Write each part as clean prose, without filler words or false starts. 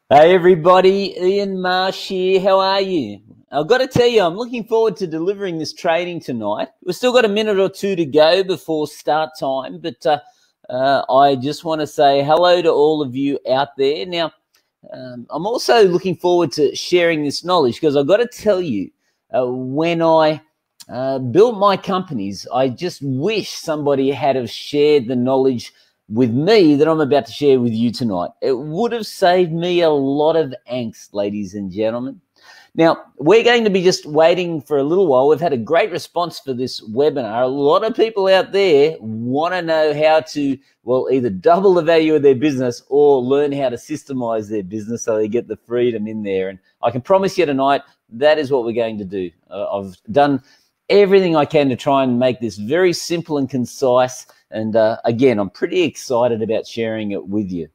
Hey everybody, Ian Marsh here. How are you? I've got to tell you, I'm looking forward to delivering this training tonight. We've still got a minute or two to go before start time, but I just want to say hello to all of you out there. Now, I'm also looking forward to sharing this knowledge because I've got to tell you, when I built my companies, I just wish somebody had have shared the knowledge with me that I'm about to share with you tonight. It would have saved me a lot of angst, ladies and gentlemen. Now, we're going to be just waiting for a little while. We've had a great response for this webinar. A lot of people out there want to know how to, well, either double the value of their business or learn how to systemize their business so they get the freedom in there. And I can promise you tonight, that is what we're going to do. I've done everything I can to try and make this very simple and concise. And again, I'm pretty excited about sharing it with you.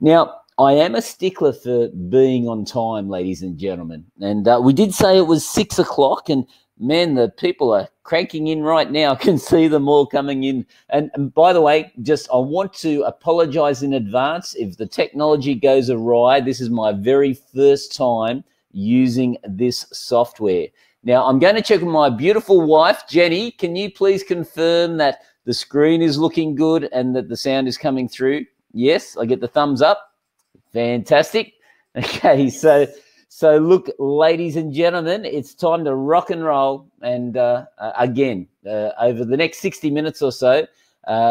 Now, I am a stickler for being on time, ladies and gentlemen. And we did say it was 6 o'clock, and man, the people are cranking in right now. I can see them all coming in. And by the way, I want to apologize in advance if the technology goes awry. This is my very first time using this software. Now, I'm going to check with my beautiful wife, Jenny. Can you please confirm that the screen is looking good and that the sound is coming through? Yes, I get the thumbs up. Fantastic. Okay, so look, ladies and gentlemen, it's time to rock and roll. And again, over the next 60 minutes or so,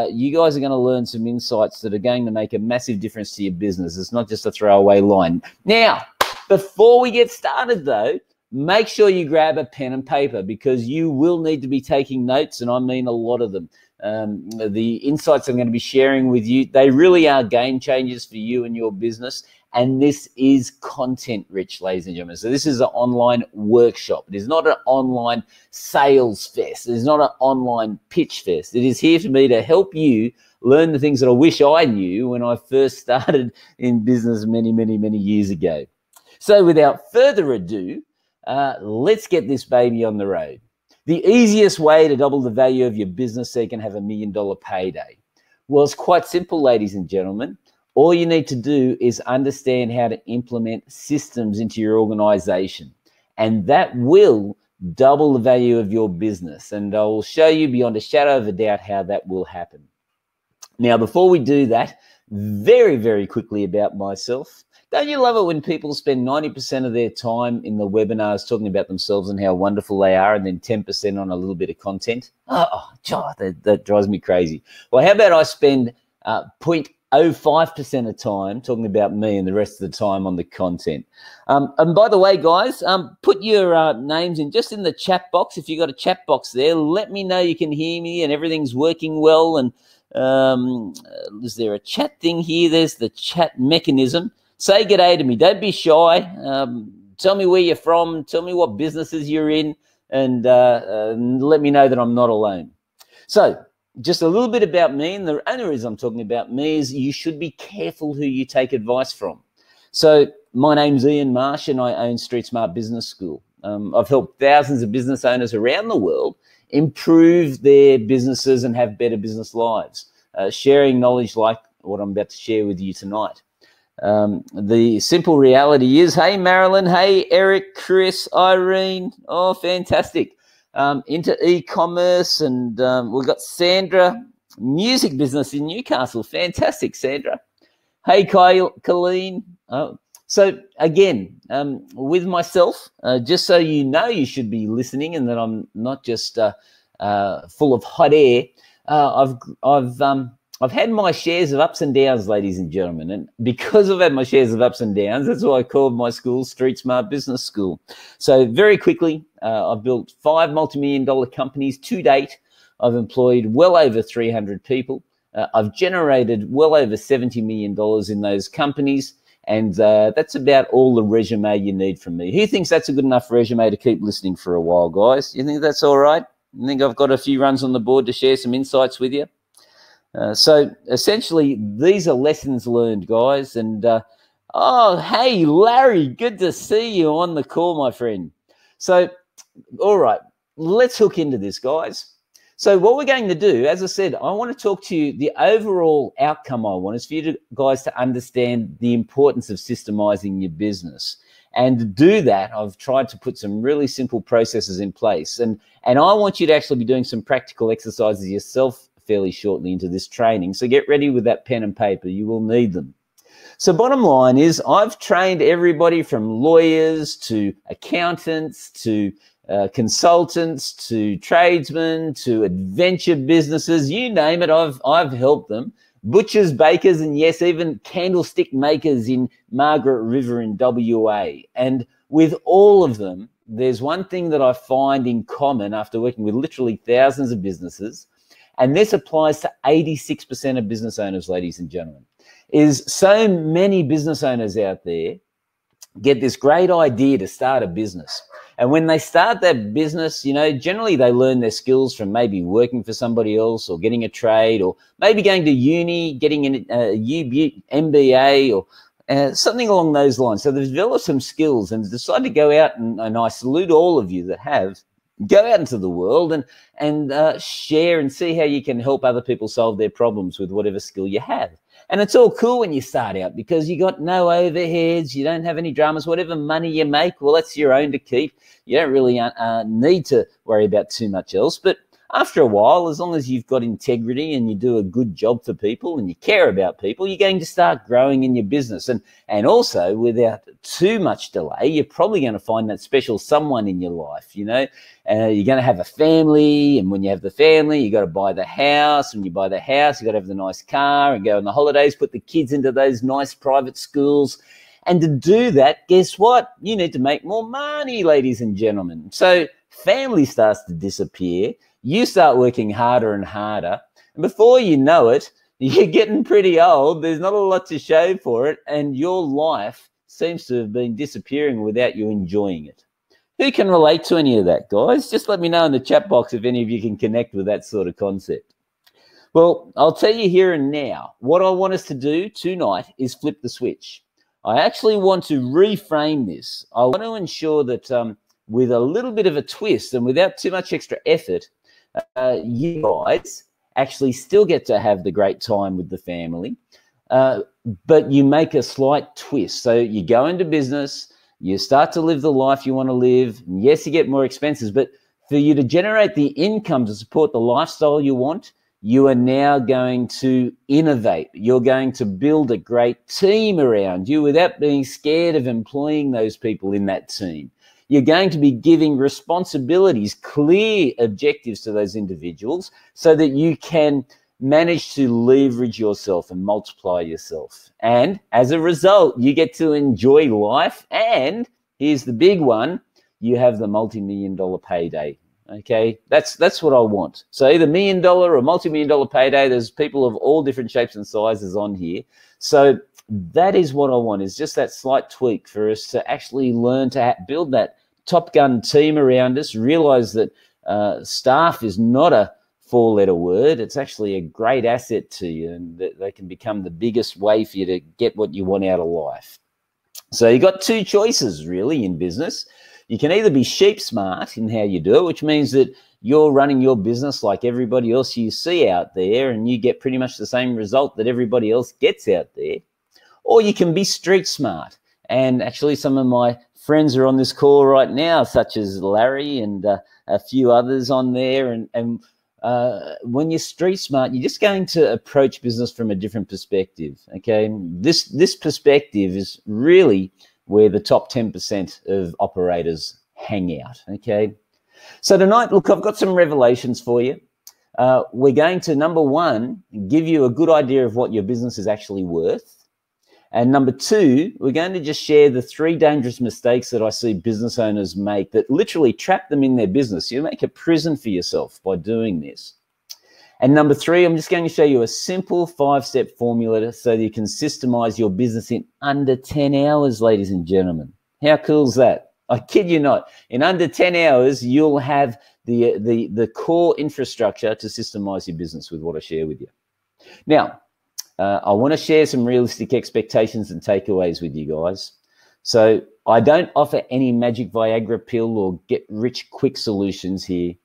you guys are going to learn some insights that are going to make a massive difference to your business. It's not just a throwaway line. Now, before we get started, though, make sure you grab a pen and paper because you will need to be taking notes, and I mean a lot of them. The insights I'm going to be sharing with you, they really are game changers for you and your business. And this is content rich, ladies and gentlemen. So this is an online workshop. It is not an online sales fest. It is not an online pitch fest. It is here for me to help you learn the things that I wish I knew when I first started in business many, many, many years ago. So without further ado, let's get this baby on the road. The easiest way to double the value of your business so you can have $1 million payday. Well, it's quite simple, ladies and gentlemen. All you need to do is understand how to implement systems into your organization, and that will double the value of your business. And I will show you beyond a shadow of a doubt how that will happen. Now, before we do that, very, very quickly about myself. Don't you love it when people spend 90% of their time in the webinars talking about themselves and how wonderful they are, and then 10% on a little bit of content? Oh, that drives me crazy. Well, how about I spend 0.05% of time talking about me and the rest of the time on the content? And by the way, guys, put your names in just in the chat box. If you've got a chat box there, let me know you can hear me and everything's working well. And is there a chat thing here? There's the chat mechanism. Say g'day to me. Don't be shy. Tell me where you're from. Tell me what businesses you're in, and let me know that I'm not alone. So just a little bit about me, and the only reason I'm talking about me is you should be careful who you take advice from. So my name's Ian Marsh, and I own Streetsmart Business School. I've helped thousands of business owners around the world improve their businesses and have better business lives, sharing knowledge like what I'm about to share with you tonight. The simple reality is, hey, Marilyn, hey, Eric, Chris, Irene, oh, fantastic. Into e-commerce, and we've got Sandra, music business in Newcastle. Fantastic, Sandra. Hey, Colleen. So again, with myself, just so you know you should be listening and that I'm not just full of hot air, I've had my shares of ups and downs, ladies and gentlemen. And because I've had my shares of ups and downs, that's why I called my school Streetsmart Business School. So very quickly, I've built 5 multi-million-dollar companies to date. I've employed well over 300 people. I've generated well over $70 million in those companies. And that's about all the resume you need from me. Who thinks that's a good enough resume to keep listening for a while, guys? You think that's all right? You think I've got a few runs on the board to share some insights with you? So essentially, these are lessons learned, guys. And, oh, hey, Larry, good to see you on the call, my friend. So, all right, let's hook into this, guys. So what we're going to do, as I said, I want to talk to you, the overall outcome I want is for you guys to understand the importance of systemizing your business. And to do that, I've tried to put some really simple processes in place. And I want you to actually be doing some practical exercises yourself fairly shortly into this training. So get ready with that pen and paper. You will need them. So bottom line is I've trained everybody from lawyers to accountants to consultants to tradesmen to adventure businesses, you name it, I've helped them. Butchers, bakers, and yes, even candlestick makers in Margaret River in WA. And with all of them, there's one thing that I find in common after working with literally thousands of businesses, and this applies to 86% of business owners, ladies and gentlemen, is so many business owners out there get this great idea to start a business. And when they start that business, you know, generally they learn their skills from maybe working for somebody else or getting a trade or maybe going to uni, getting an MBA or something along those lines. So they've developed some skills and decide to go out, and I salute all of you that have, go out into the world and share and see how you can help other people solve their problems with whatever skill you have. And it's all cool when you start out because you got no overheads, you don't have any dramas, whatever money you make, well, that's your own to keep. You don't really need to worry about too much else. But after a while, as long as you've got integrity and you do a good job for people and you care about people, you're going to start growing in your business. And also, without too much delay, you're probably going to find that special someone in your life, you know. You're going to have a family, and when you have the family, you got to buy the house. When you buy the house, you got to have the nice car and go on the holidays, put the kids into those nice private schools. And to do that, guess what? You need to make more money, ladies and gentlemen. So family starts to disappear. You start working harder and harder. And before you know it, you're getting pretty old. There's not a lot to show for it. And your life seems to have been disappearing without you enjoying it. Who can relate to any of that, guys? Just let me know in the chat box if any of you can connect with that sort of concept. Well, I'll tell you here and now, what I want us to do tonight is flip the switch. I actually want to reframe this. I want to ensure that with a little bit of a twist and without too much extra effort, you guys actually still get to have the great time with the family, but you make a slight twist. So you go into business, you start to live the life you want to live. Yes, you get more expenses, but for you to generate the income to support the lifestyle you want, you are now going to innovate. You're going to build a great team around you without being scared of employing those people in that team. You're going to be giving responsibilities, clear objectives to those individuals so that you can manage to leverage yourself and multiply yourself. And as a result, you get to enjoy life. And here's the big one, you have the multi-million-dollar payday. Okay, that's what I want. So either $1 million or multi-million-dollar payday, there's people of all different shapes and sizes on here. So that is what I want, is just that slight tweak for us to actually learn to build that Top Gun team around us, realize that staff is not a four-letter word. It's actually a great asset to you, and that they can become the biggest way for you to get what you want out of life. So you've got two choices really in business. You can either be sheep smart in how you do it, which means that you're running your business like everybody else you see out there and you get pretty much the same result that everybody else gets out there. Or you can be street smart. And actually some of my friends are on this call right now, such as Larry and a few others on there. And when you're street smart, you're just going to approach business from a different perspective, okay? This perspective is really where the top 10% of operators hang out, okay? So tonight, look, I've got some revelations for you. We're going to, number one, give you a good idea of what your business is actually worth. And number two, we're going to just share the 3 dangerous mistakes that I see business owners make that literally trap them in their business. You make a prison for yourself by doing this. And number 3, I'm just going to show you a simple 5-step formula so that you can systemize your business in under 10 hours, ladies and gentlemen. How cool is that? I kid you not. In under 10 hours, you'll have the core infrastructure to systemize your business with what I share with you. Now, I want to share some realistic expectations and takeaways with you guys. So I don't offer any magic Viagra pill or get rich quick solutions here.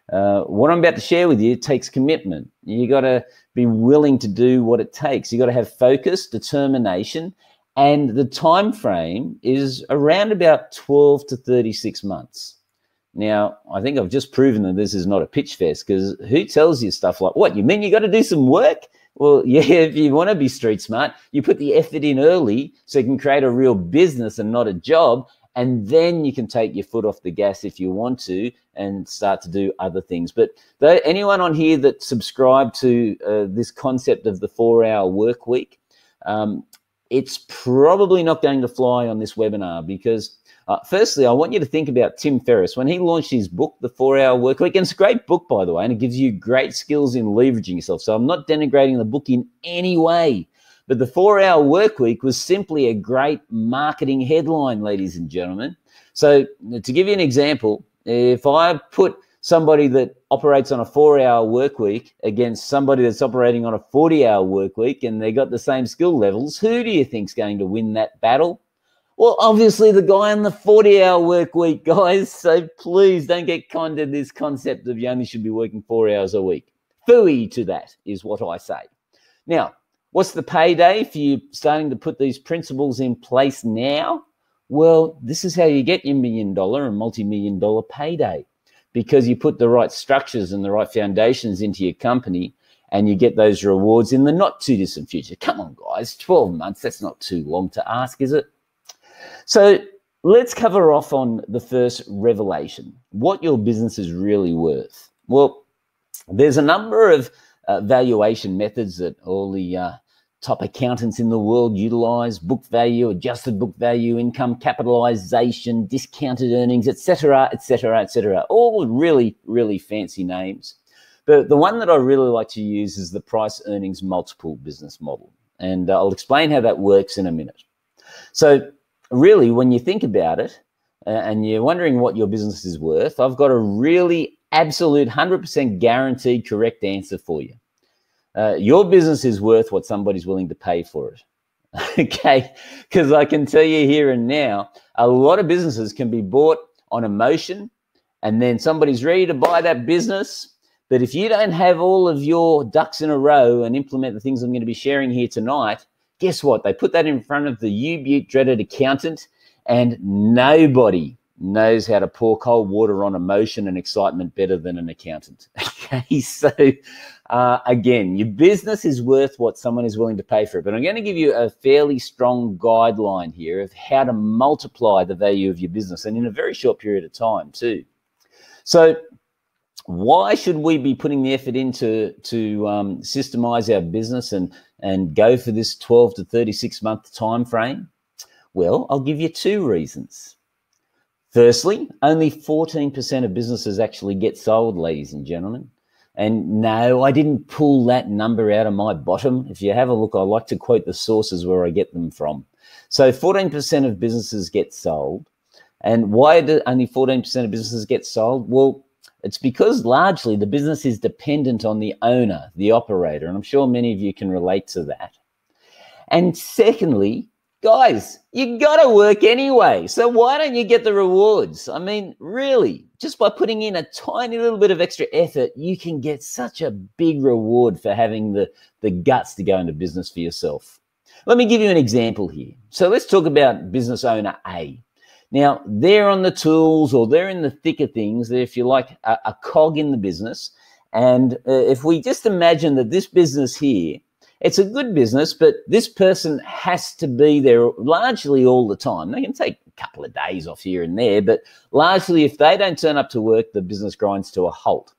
What I'm about to share with you takes commitment. You got to be willing to do what it takes. You got to have focus, determination, and the time frame is around about 12 to 36 months. Now, I think I've just proven that this is not a pitch fest, because who tells you stuff like, what, you mean you got to do some work? Well, yeah, if you want to be street smart, you put the effort in early so you can create a real business and not a job, and then you can take your foot off the gas if you want to and start to do other things. But anyone on here that subscribed to this concept of the 4-hour work week, it's probably not going to fly on this webinar, because firstly, I want you to think about Tim Ferriss. When he launched his book, The 4-Hour Work Week, and it's a great book, by the way, and it gives you great skills in leveraging yourself. So I'm not denigrating the book in any way. But the 4-Hour Work Week was simply a great marketing headline, ladies and gentlemen. So to give you an example, if I put somebody that operates on a 4-hour work week against somebody that's operating on a 40-hour work week, and they got the same skill levels, who do you think's going to win that battle? Well, obviously the guy on the 40-hour work week, guys. So please don't get conned to this concept of you only should be working 4 hours a week. Phooey to that is what I say. Now, what's the payday for you starting to put these principles in place now? Well, this is how you get your $1 million and multi-million-dollar payday, because you put the right structures and the right foundations into your company, and you get those rewards in the not too distant future. Come on, guys, 12 months, that's not too long to ask, is it? So let's cover off on the first revelation, what your business is really worth. Well, there's a number of valuation methods that all the top accountants in the world utilize: book value, adjusted book value, income capitalization, discounted earnings, etc., etc., etc. All really, really fancy names. But the one that I really like to use is the price earnings multiple business model. And I'll explain how that works in a minute. So really, when you think about it and you're wondering what your business is worth, I've got a really absolute 100% guaranteed correct answer for you. Your business is worth what somebody's willing to pay for it. Okay, because I can tell you here and now, a lot of businesses can be bought on emotion, and then somebody's ready to buy that business. But if you don't have all of your ducks in a row and implement the things I'm going to be sharing here tonight, guess what? They put that in front of the U-Butte dreaded accountant, and nobody knows how to pour cold water on emotion and excitement better than an accountant. Okay, so again, your business is worth what someone is willing to pay for it. But I'm going to give you a fairly strong guideline here of how to multiply the value of your business, and in a very short period of time too. So why should we be putting the effort into systemize our business and go for this 12 to 36 month time frame? Well, I'll give you two reasons. Firstly, only 14% of businesses actually get sold, ladies and gentlemen. And no, I didn't pull that number out of my bottom. If you have a look, I like to quote the sources where I get them from. So 14% of businesses get sold. And why do only 14% of businesses get sold? Well, it's because largely the business is dependent on the owner, the operator, and I'm sure many of you can relate to that. And secondly, guys, you got to work anyway, so why don't you get the rewards? I mean, really, just by putting in a tiny little bit of extra effort, you can get such a big reward for having the guts to go into business for yourself. Let me give you an example here. So let's talk about business owner A. Now, they're on the tools, or they're in the thick of things. They're, if you like, a cog in the business. And if we just imagine that this business here, it's a good business, but this person has to be there largely all the time. They can take a couple of days off here and there, but largely if they don't turn up to work, the business grinds to a halt.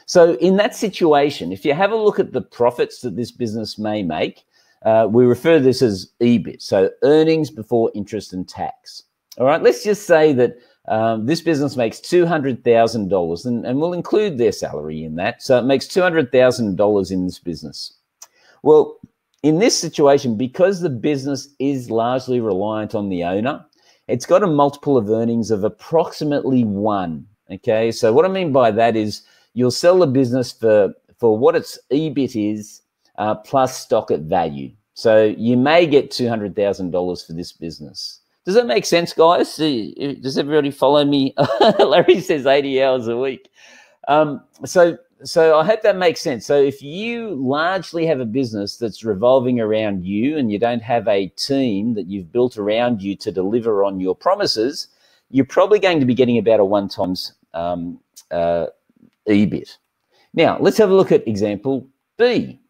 So in that situation, if you have a look at the profits that this business may make, we refer to this as EBIT, so earnings before interest and tax. All right, let's just say that this business makes $200,000, and we'll include their salary in that. So it makes $200,000 in this business. Well, in this situation, because the business is largely reliant on the owner, it's got a multiple of earnings of approximately 1. Okay, so what I mean by that is you'll sell the business for what its EBIT is plus stock at value. So you may get $200,000 for this business. Does that make sense, guys? Does everybody follow me? Larry says 80 hours a week. So I hope that makes sense. So if you largely have a business that's revolving around you and you don't have a team that you've built around you to deliver on your promises, you're probably going to be getting about a 1 times EBIT. Now, let's have a look at example B.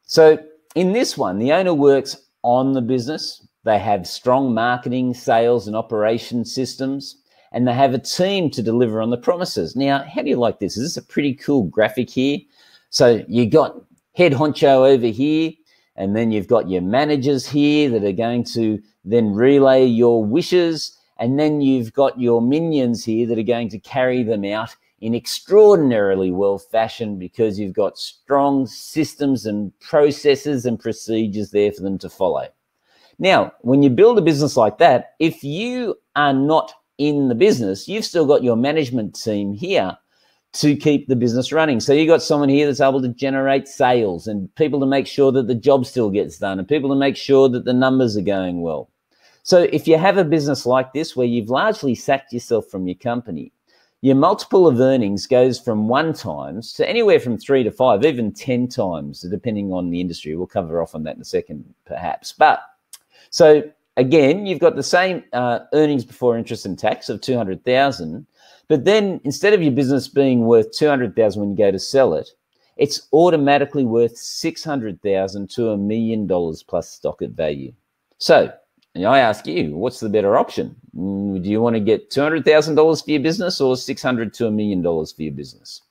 So in this one, the owner works on the business. They have strong marketing, sales, and operation systems, and they have a team to deliver on the promises. Now, how do you like this? Is this a pretty cool graphic here? So you got head honcho over here, and then you've got your managers here that are going to then relay your wishes, and then you've got your minions here that are going to carry them out in extraordinarily well fashion because you've got strong systems and processes and procedures there for them to follow. Now, when you build a business like that, if you are not in the business, you've still got your management team here to keep the business running. So you've got someone here that's able to generate sales and people to make sure that the job still gets done and people to make sure that the numbers are going well. So if you have a business like this where you've largely sacked yourself from your company, your multiple of earnings goes from 1 times to anywhere from 3 to 5, even 10 times, depending on the industry. We'll cover off on that in a second, perhaps. But so again, you've got the same earnings before interest and tax of 200,000, but then instead of your business being worth 200,000 when you go to sell it, it's automatically worth 600,000 to $1 million plus stock at value. So I ask you, what's the better option? Do you want to get $200,000 for your business or 600 to $1 million for your business?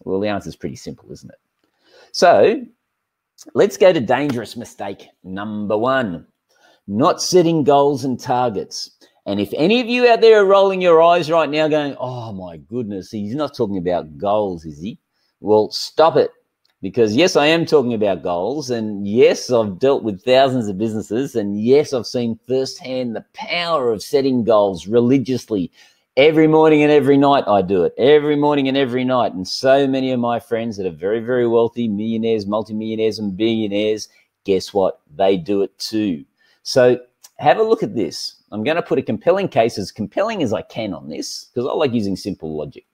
Well, the answer is pretty simple, isn't it? So let's go to dangerous mistake number 1. Not setting goals and targets. And if any of you out there are rolling your eyes right now going, oh my goodness, he's not talking about goals, is he? Well, stop it. Because yes, I am talking about goals. And yes, I've dealt with thousands of businesses. And yes, I've seen firsthand the power of setting goals religiously. Every morning and every night I do it. Every morning and every night. And so many of my friends that are very, very wealthy, millionaires, multimillionaires and billionaires, guess what? They do it too. So have a look at this. I'm going to put a compelling case, as compelling as I can on this, because I like using simple logic.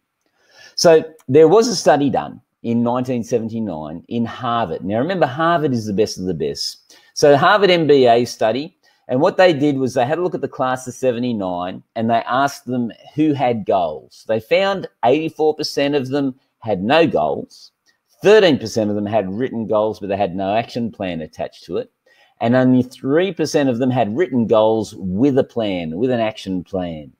So there was a study done in 1979 in Harvard. Now, remember, Harvard is the best of the best. So Harvard MBA study, and what they did was they had a look at the class of 79 and they asked them who had goals. They found 84% of them had no goals, 13% of them had written goals, but they had no action plan attached to it. And only 3% of them had written goals with a plan, with an action plan.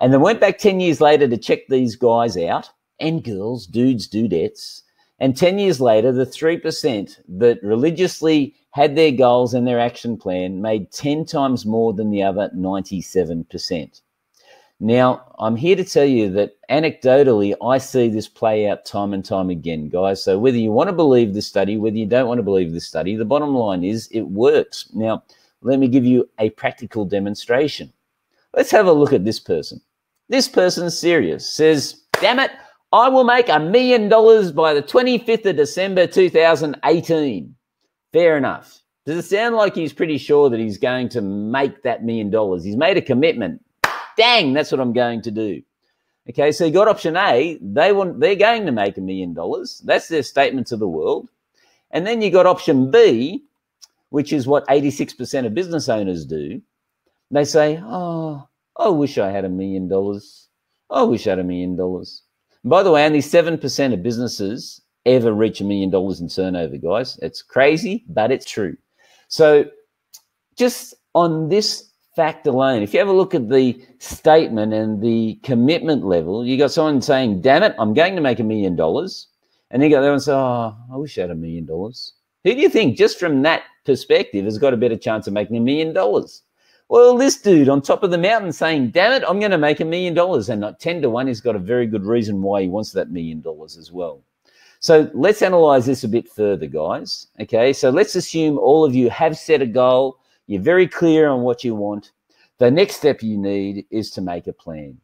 And they went back 10 years later to check these guys out, and girls, dudes, dudettes. And 10 years later, the 3% that religiously had their goals and their action plan made 10 times more than the other 97%. Now, I'm here to tell you that anecdotally, I see this play out time and time again, guys. So whether you want to believe this study, whether you don't want to believe this study, the bottom line is it works. Now, let me give you a practical demonstration. Let's have a look at this person. This person's serious, says, damn it, I will make $1 million by the 25th of December, 2018. Fair enough. Does it sound like he's pretty sure that he's going to make that $1 million? He's made a commitment. Dang, that's what I'm going to do. Okay, so you got option A. They're going to make $1 million. That's their statement to the world. And then you got option B, which is what 86% of business owners do. They say, oh, I wish I had $1 million. I wish I had $1 million. And by the way, only 7% of businesses ever reach $1 million in turnover, guys. It's crazy, but it's true. So just on this fact alone, if you have a look at the statement and the commitment level, you got someone saying, damn it, I'm going to make $1 million. And then you got the other one say, oh, I wish I had $1 million. Who do you think, just from that perspective, has got a better chance of making $1 million? Well, this dude on top of the mountain saying, damn it, I'm going to make $1 million. And not 10 to 1, he's got a very good reason why he wants that $1 million as well. So let's analyze this a bit further, guys. Okay, so let's assume all of you have set a goal. You're very clear on what you want. The next step you need is to make a plan.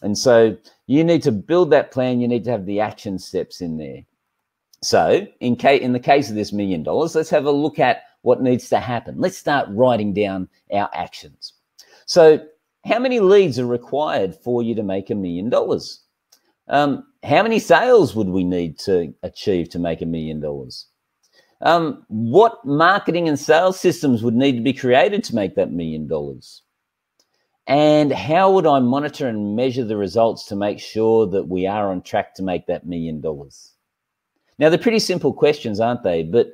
And so you need to build that plan. You need to have the action steps in there. So in the case of this $1 million, let's have a look at what needs to happen. Let's start writing down our actions. So how many leads are required for you to make $1 million? How many sales would we need to achieve to make $1 million? What marketing and sales systems would need to be created to make that $1 million? And how would I monitor and measure the results to make sure that we are on track to make that $1 million? Now, they're pretty simple questions, aren't they? But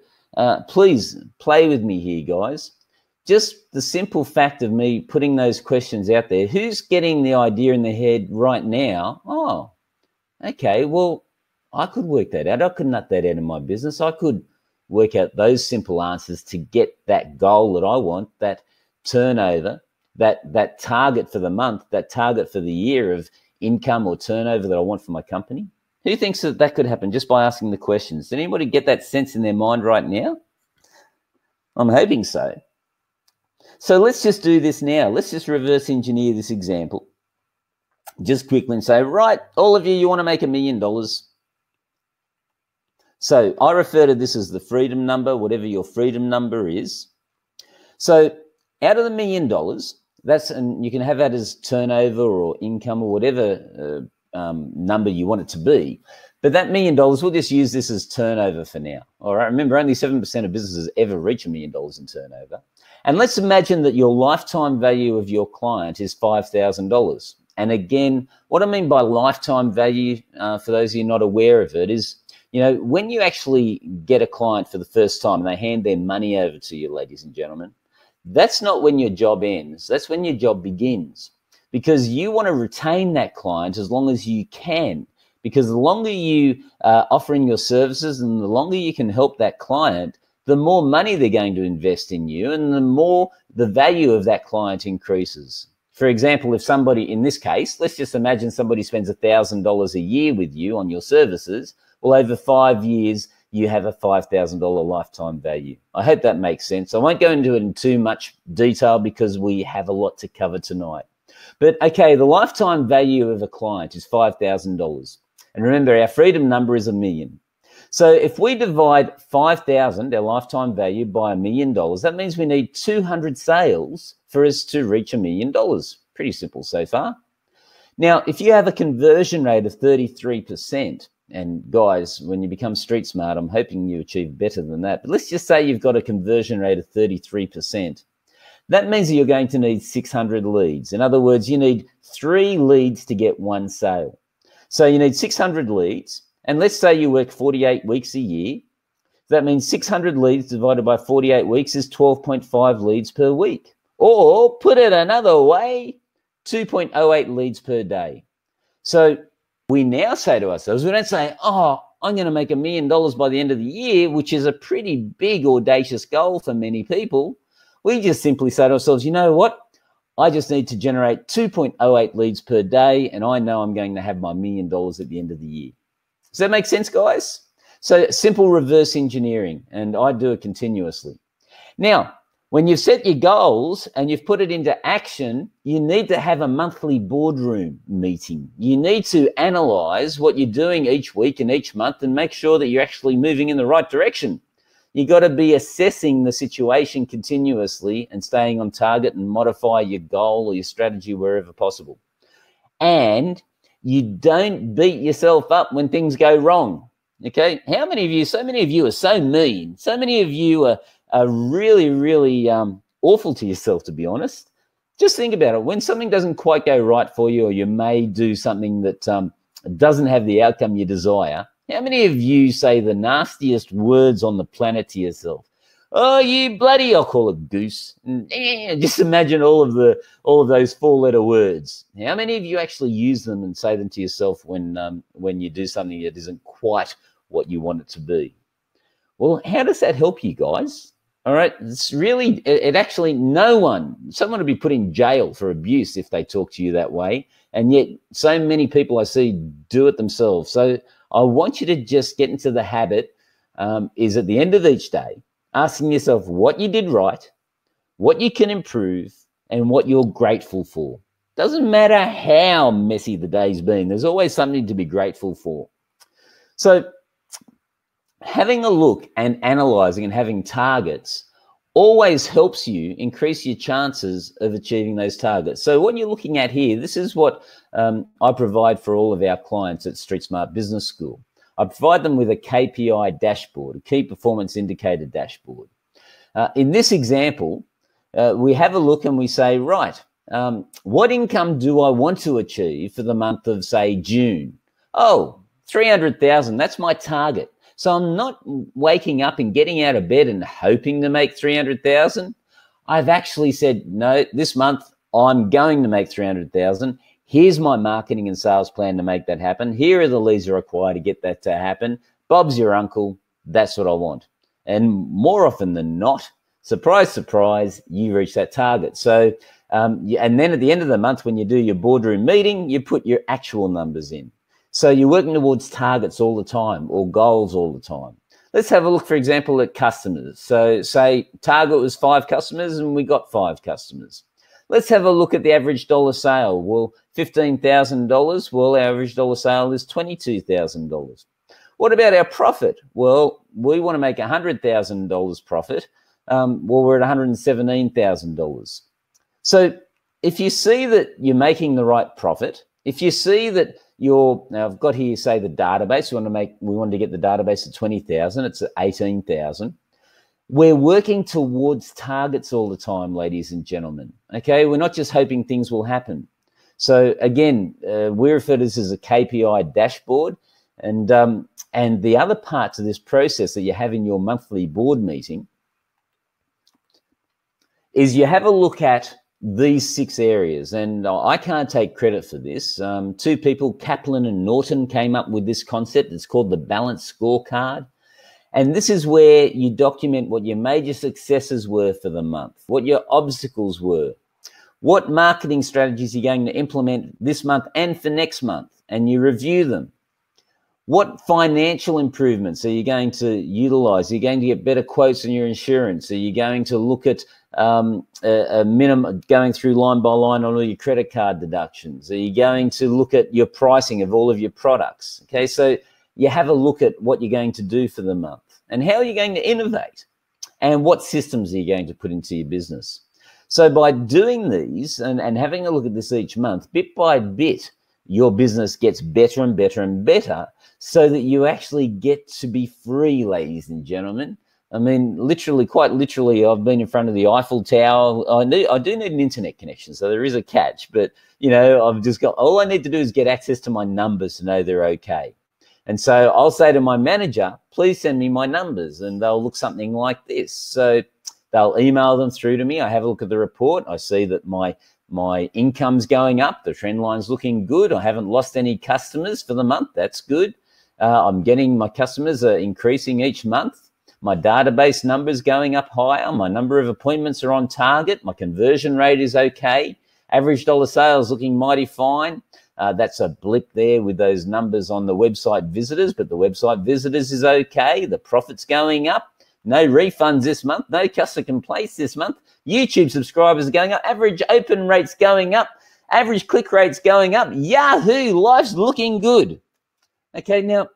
please play with me here, guys. Just the simple fact of me putting those questions out there, who's getting the idea in their head right now? Oh, okay, well, I could work that out. I could nut that out in my business. I could work out those simple answers to get that goal that I want, that turnover, that target for the month, that target for the year of income or turnover that I want for my company. Who thinks that that could happen just by asking the questions? Did anybody get that sense in their mind right now? I'm hoping so. So let's just do this now. Let's just reverse engineer this example just quickly and say, right, all of you want to make $1 million. So I refer to this as the freedom number, whatever your freedom number is. So out of the $1 million, and you can have that as turnover or income or whatever number you want it to be. But that $1 million, we'll just use this as turnover for now. All right. Remember, only 7% of businesses ever reach $1 million in turnover. And let's imagine that your lifetime value of your client is $5,000. And again, what I mean by lifetime value, for those of you not aware of it, is, you know, when you actually get a client for the first time and they hand their money over to you, ladies and gentlemen, that's not when your job ends. That's when your job begins, because you want to retain that client as long as you can, because the longer you are offering your services and the longer you can help that client, the more money they're going to invest in you and the more the value of that client increases. For example, if somebody, in this case, let's just imagine somebody spends $1,000 a year with you on your services. Well, over 5 years, you have a $5,000 lifetime value. I hope that makes sense. I won't go into it in too much detail because we have a lot to cover tonight. But okay, the lifetime value of a client is $5,000. And remember, our freedom number is $1 million. So if we divide 5,000, our lifetime value, by $1 million, that means we need 200 sales for us to reach $1 million. Pretty simple so far. Now, if you have a conversion rate of 33%, and guys, when you become street smart, I'm hoping you achieve better than that. But let's just say you've got a conversion rate of 33%. That means that you're going to need 600 leads. In other words, you need 3 leads to get 1 sale. So you need 600 leads. And let's say you work 48 weeks a year. That means 600 leads divided by 48 weeks is 12.5 leads per week. Or put it another way, 2.08 leads per day. So we now say to ourselves, we don't say, oh, I'm going to make $1 million by the end of the year, which is a pretty big, audacious goal for many people. We just simply say to ourselves, you know what? I just need to generate 2.08 leads per day, and I know I'm going to have my $1 million at the end of the year. Does that make sense, guys? So simple reverse engineering, and I do it continuously. Now, when you've set your goals and you've put it into action, you need to have a monthly boardroom meeting. You need to analyze what you're doing each week and each month and make sure that you're actually moving in the right direction. You've got to be assessing the situation continuously and staying on target and modify your goal or your strategy wherever possible. And you don't beat yourself up when things go wrong. Okay? How many of you, so many of you are so mean. So many of you are really, really awful to yourself, to be honest. Just think about it. When something doesn't quite go right for you, or you may do something that doesn't have the outcome you desire, how many of you say the nastiest words on the planet to yourself? Oh, you bloody, I'll call it goose. And just imagine all of those 4-letter words. How many of you actually use them and say them to yourself when you do something that isn't quite what you want it to be? Well, how does that help you guys? All right, it's really, it actually, someone would be put in jail for abuse if they talk to you that way. And yet so many people I see do it themselves. So I want you to just get into the habit, is at the end of each day, asking yourself what you did right, what you can improve, and what you're grateful for. Doesn't matter how messy the day's been, there's always something to be grateful for. So having a look and analyzing and having targets always helps you increase your chances of achieving those targets. So what you're looking at here, this is what I provide for all of our clients at Streetsmart Business School. I provide them with a KPI dashboard, a key performance indicator dashboard. In this example, we have a look and we say, right, what income do I want to achieve for the month of, say, June? Oh, 300,000, that's my target. So I'm not waking up and getting out of bed and hoping to make 300,000. I've actually said, no, this month I'm going to make 300,000. Here's my marketing and sales plan to make that happen. Here are the leads required to get that to happen. Bob's your uncle. That's what I want. And more often than not, surprise, surprise, you reach that target. So, and then at the end of the month, when you do your boardroom meeting, you put your actual numbers in. So you're working towards targets all the time or goals all the time. Let's have a look, for example, at customers. So say target was 5 customers and we got 5 customers. Let's have a look at the average dollar sale. Well, $15,000. Well, our average dollar sale is $22,000. What about our profit? Well, we want to make $100,000 profit. Well, we're at $117,000. So if you see that you're making the right profit, if you see that now I've got here, say, the database. We wanted to get the database at 20,000. It's at 18,000. We're working towards targets all the time, ladies and gentlemen. Okay, we're not just hoping things will happen. So again, we refer to this as a KPI dashboard, and the other parts of this process that you have in your monthly board meeting is you have a look at these 6 areas, and I can't take credit for this. 2 people, Kaplan and Norton, came up with this concept. It's called the Balanced Scorecard. And this is where you document what your major successes were for the month, what your obstacles were, what marketing strategies you're going to implement this month and for next month, and you review them. What financial improvements are you going to utilize? Are you going to get better quotes on your insurance? Are you going to look at a minimum, going through line by line on all your credit card deductions? Are you going to look at your pricing of all of your products? Okay, so you have a look at what you're going to do for the month and how are you going to innovate and what systems are you going to put into your business. So by doing these and having a look at this each month, bit by bit, your business gets better and better and better so that you actually get to be free, ladies and gentlemen. I mean, literally, quite literally, I've been in front of the Eiffel Tower. I do need an internet connection, so there is a catch. But, you know, I've just got, all I need to do is get access to my numbers to know they're okay. And so I'll say to my manager, please send me my numbers, and they'll look something like this. So they'll email them through to me. I have a look at the report. I see that my income's going up. The trend line's looking good. I haven't lost any customers for the month. That's good. I'm getting, my customers are increasing each month. My database numbers going up higher. My number of appointments are on target. My conversion rate is okay. Average dollar sales looking mighty fine. That's a blip there with those numbers on the website visitors, but the website visitors is okay. The profit's going up. No refunds this month. No customer complaints this month. YouTube subscribers are going up. Average open rates going up. Average click rates going up. Yahoo! Life's looking good. Okay, now,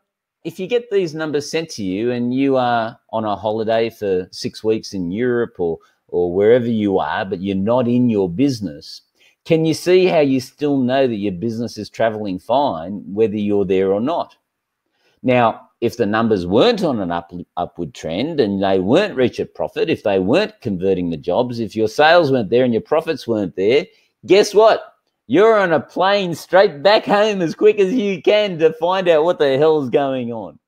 if you get these numbers sent to you and you are on a holiday for 6 weeks in Europe or wherever you are, but you're not in your business, can you see how you still know that your business is traveling fine, whether you're there or not? Now, if the numbers weren't on an upward trend and they weren't reaching profit, if they weren't converting the jobs, if your sales weren't there and your profits weren't there, guess what? You're on a plane straight back home as quick as you can to find out what the hell's going on.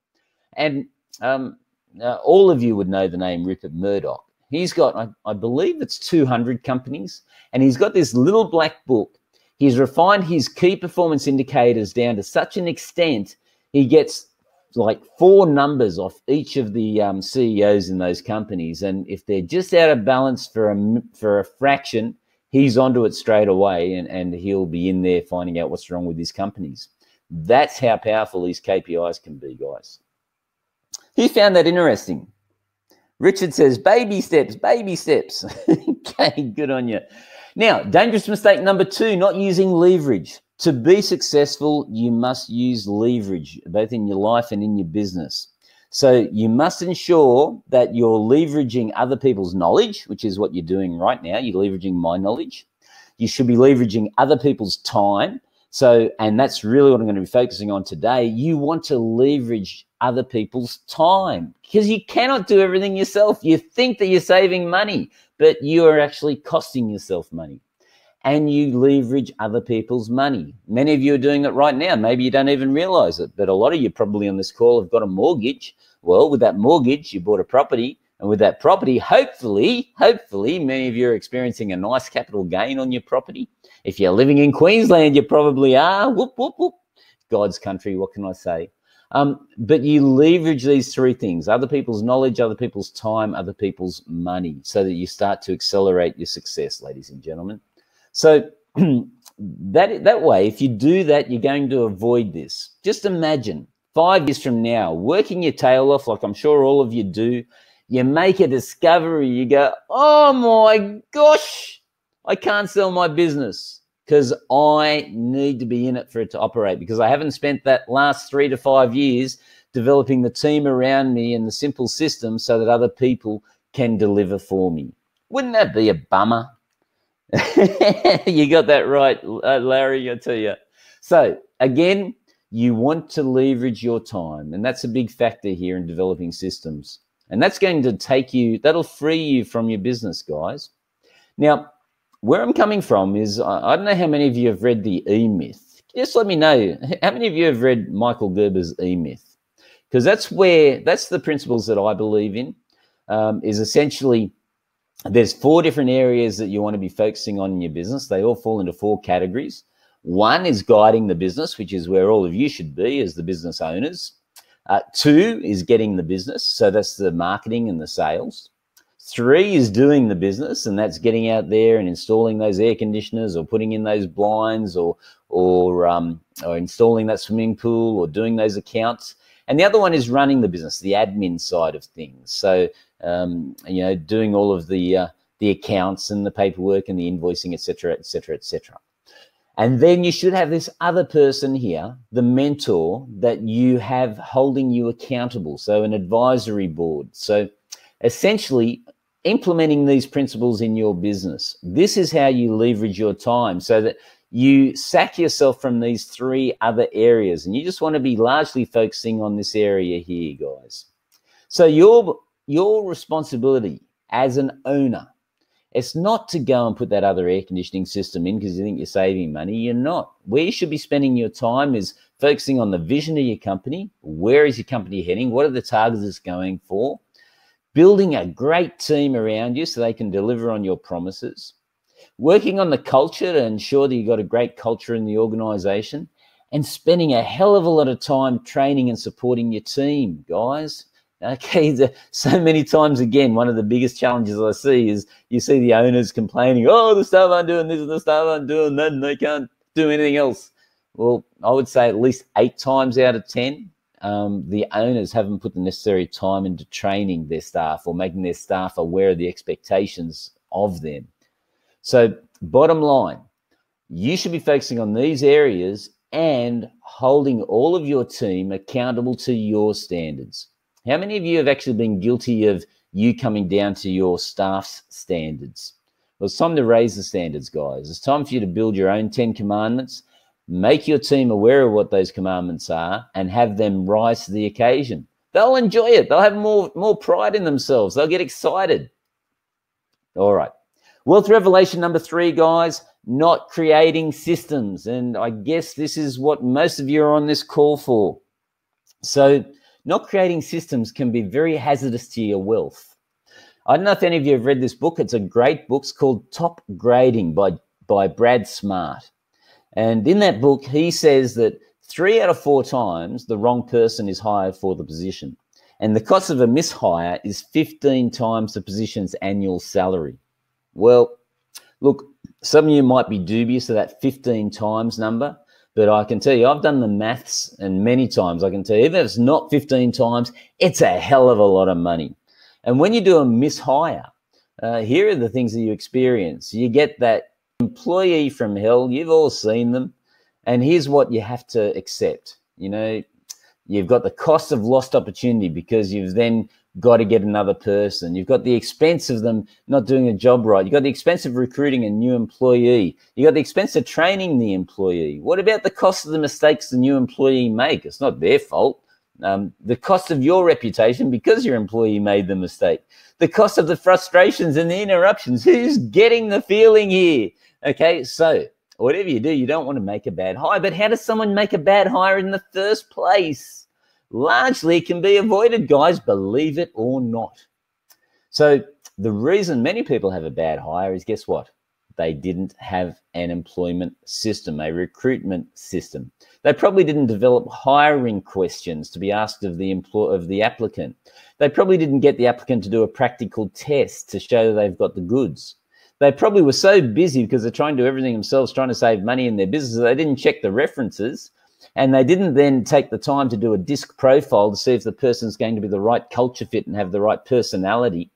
And all of you would know the name Rupert Murdoch. He's got, I believe it's 200 companies, and he's got this little black book. He's refined his key performance indicators down to such an extent, he gets like 4 numbers off each of the CEOs in those companies. And if they're just out of balance for a fraction, he's onto it straight away, and he'll be in there finding out what's wrong with his companies. That's how powerful these KPIs can be, guys. Who found that interesting? Richard says, baby steps, baby steps. Okay, good on you. Now, dangerous mistake number 2, not using leverage. To be successful, you must use leverage, both in your life and in your business. So you must ensure that you're leveraging other people's knowledge, which is what you're doing right now. You're leveraging my knowledge. You should be leveraging other people's time. So, and that's really what I'm going to be focusing on today. You want to leverage other people's time because you cannot do everything yourself. You think that you're saving money, but you are actually costing yourself money. And you leverage other people's money. Many of you are doing it right now. Maybe you don't even realize it, but a lot of you probably on this call have got a mortgage. Well, with that mortgage, you bought a property. And with that property, hopefully, many of you are experiencing a nice capital gain on your property. If you're living in Queensland, you probably are. Whoop, whoop, whoop. God's country, what can I say? But you leverage these three things: other people's knowledge, other people's time, other people's money, so that you start to accelerate your success, ladies and gentlemen. So that way, if you do that, you're going to avoid this. Just imagine 5 years from now, working your tail off, like I'm sure all of you do. You make a discovery. You go, oh my gosh, I can't sell my business because I need to be in it for it to operate, because I haven't spent that last 3 to 5 years developing the team around me and the simple system so that other people can deliver for me. Wouldn't that be a bummer? You got that right, Larry, I tell you. So again, you want to leverage your time, and that's a big factor here in developing systems. And that's going to that'll free you from your business, guys. Now, where I'm coming from is, I don't know how many of you have read the E-Myth. Just let me know, how many of you have read Michael Gerber's E-Myth? Because that's the principles that I believe in, is essentially, there's 4 different areas that you want to be focusing on in your business. They all fall into 4 categories. 1 is guiding the business, which is where all of you should be as the business owners. 2 is getting the business. So that's the marketing and the sales. 3 is doing the business, and that's getting out there and installing those air conditioners or putting in those blinds or installing that swimming pool or doing those accounts. And the other one is running the business, the admin side of things. So, doing all of the accounts and the paperwork and the invoicing, et cetera, et cetera, et cetera. And then you should have this other person here, the mentor, that you have holding you accountable. So an advisory board. So essentially implementing these principles in your business. This is how you leverage your time, so that you sack yourself from these 3 other areas. And you just want to be largely focusing on this area here, guys. So your responsibility as an owner, it's not to go and put that other air conditioning system in because you think you're saving money. You're not. Where you should be spending your time is focusing on the vision of your company. Where is your company heading? What are the targets it's going for? Building a great team around you so they can deliver on your promises. Working on the culture to ensure that you've got a great culture in the organization, and spending a hell of a lot of time training and supporting your team, guys. Okay, so many times, again, one of the biggest challenges I see is you see the owners complaining, oh, the staff aren't doing this and the staff aren't doing that and they can't do anything else. Well, I would say at least 8 times out of 10, the owners haven't put the necessary time into training their staff or making their staff aware of the expectations of them. So bottom line, you should be focusing on these areas and holding all of your team accountable to your standards. How many of you have actually been guilty of you coming down to your staff's standards? Well, it's time to raise the standards, guys. It's time for you to build your own 10 commandments, make your team aware of what those commandments are, and have them rise to the occasion. They'll enjoy it. They'll have more pride in themselves. They'll get excited. All right. Wealth revelation number 3, guys, not creating systems. And I guess this is what most of you are on this call for. So not creating systems can be very hazardous to your wealth. I don't know if any of you have read this book. It's a great book. It's called Top Grading by Brad Smart. And in that book, he says that 3 out of 4 times the wrong person is hired for the position. And the cost of a mishire is 15 times the position's annual salary. Well, look, some of you might be dubious of that 15 times number, but I can tell you, I've done the maths, and many times I can tell you, even if it's not 15 times, it's a hell of a lot of money. And when you do a mishire, here are the things that you experience. You get that employee from hell. You've all seen them. And here's what you have to accept. You know, You've got the cost of lost opportunity because you've then got to get another person. You've got the expense of them not doing a job right. You've got the expense of recruiting a new employee. You've got the expense of training the employee. What about the cost of the mistakes the new employee make? It's not their fault. The cost of your reputation because your employee made the mistake. The cost of the frustrations and the interruptions. Who's getting the feeling here? Okay, so whatever you do, you don't want to make a bad hire. But how does someone make a bad hire in the first place? Largely it can be avoided, guys, believe it or not. So the reason many people have a bad hire is, guess what? They didn't have an employment system, a recruitment system. They probably didn't develop hiring questions to be asked of the applicant. They probably didn't get the applicant to do a practical test to show that they've got the goods. They probably were so busy because they're trying to do everything themselves, trying to save money in their business, they didn't check the references. And they didn't then take the time to do a disc profile to see if the person's going to be the right culture fit and have the right personality.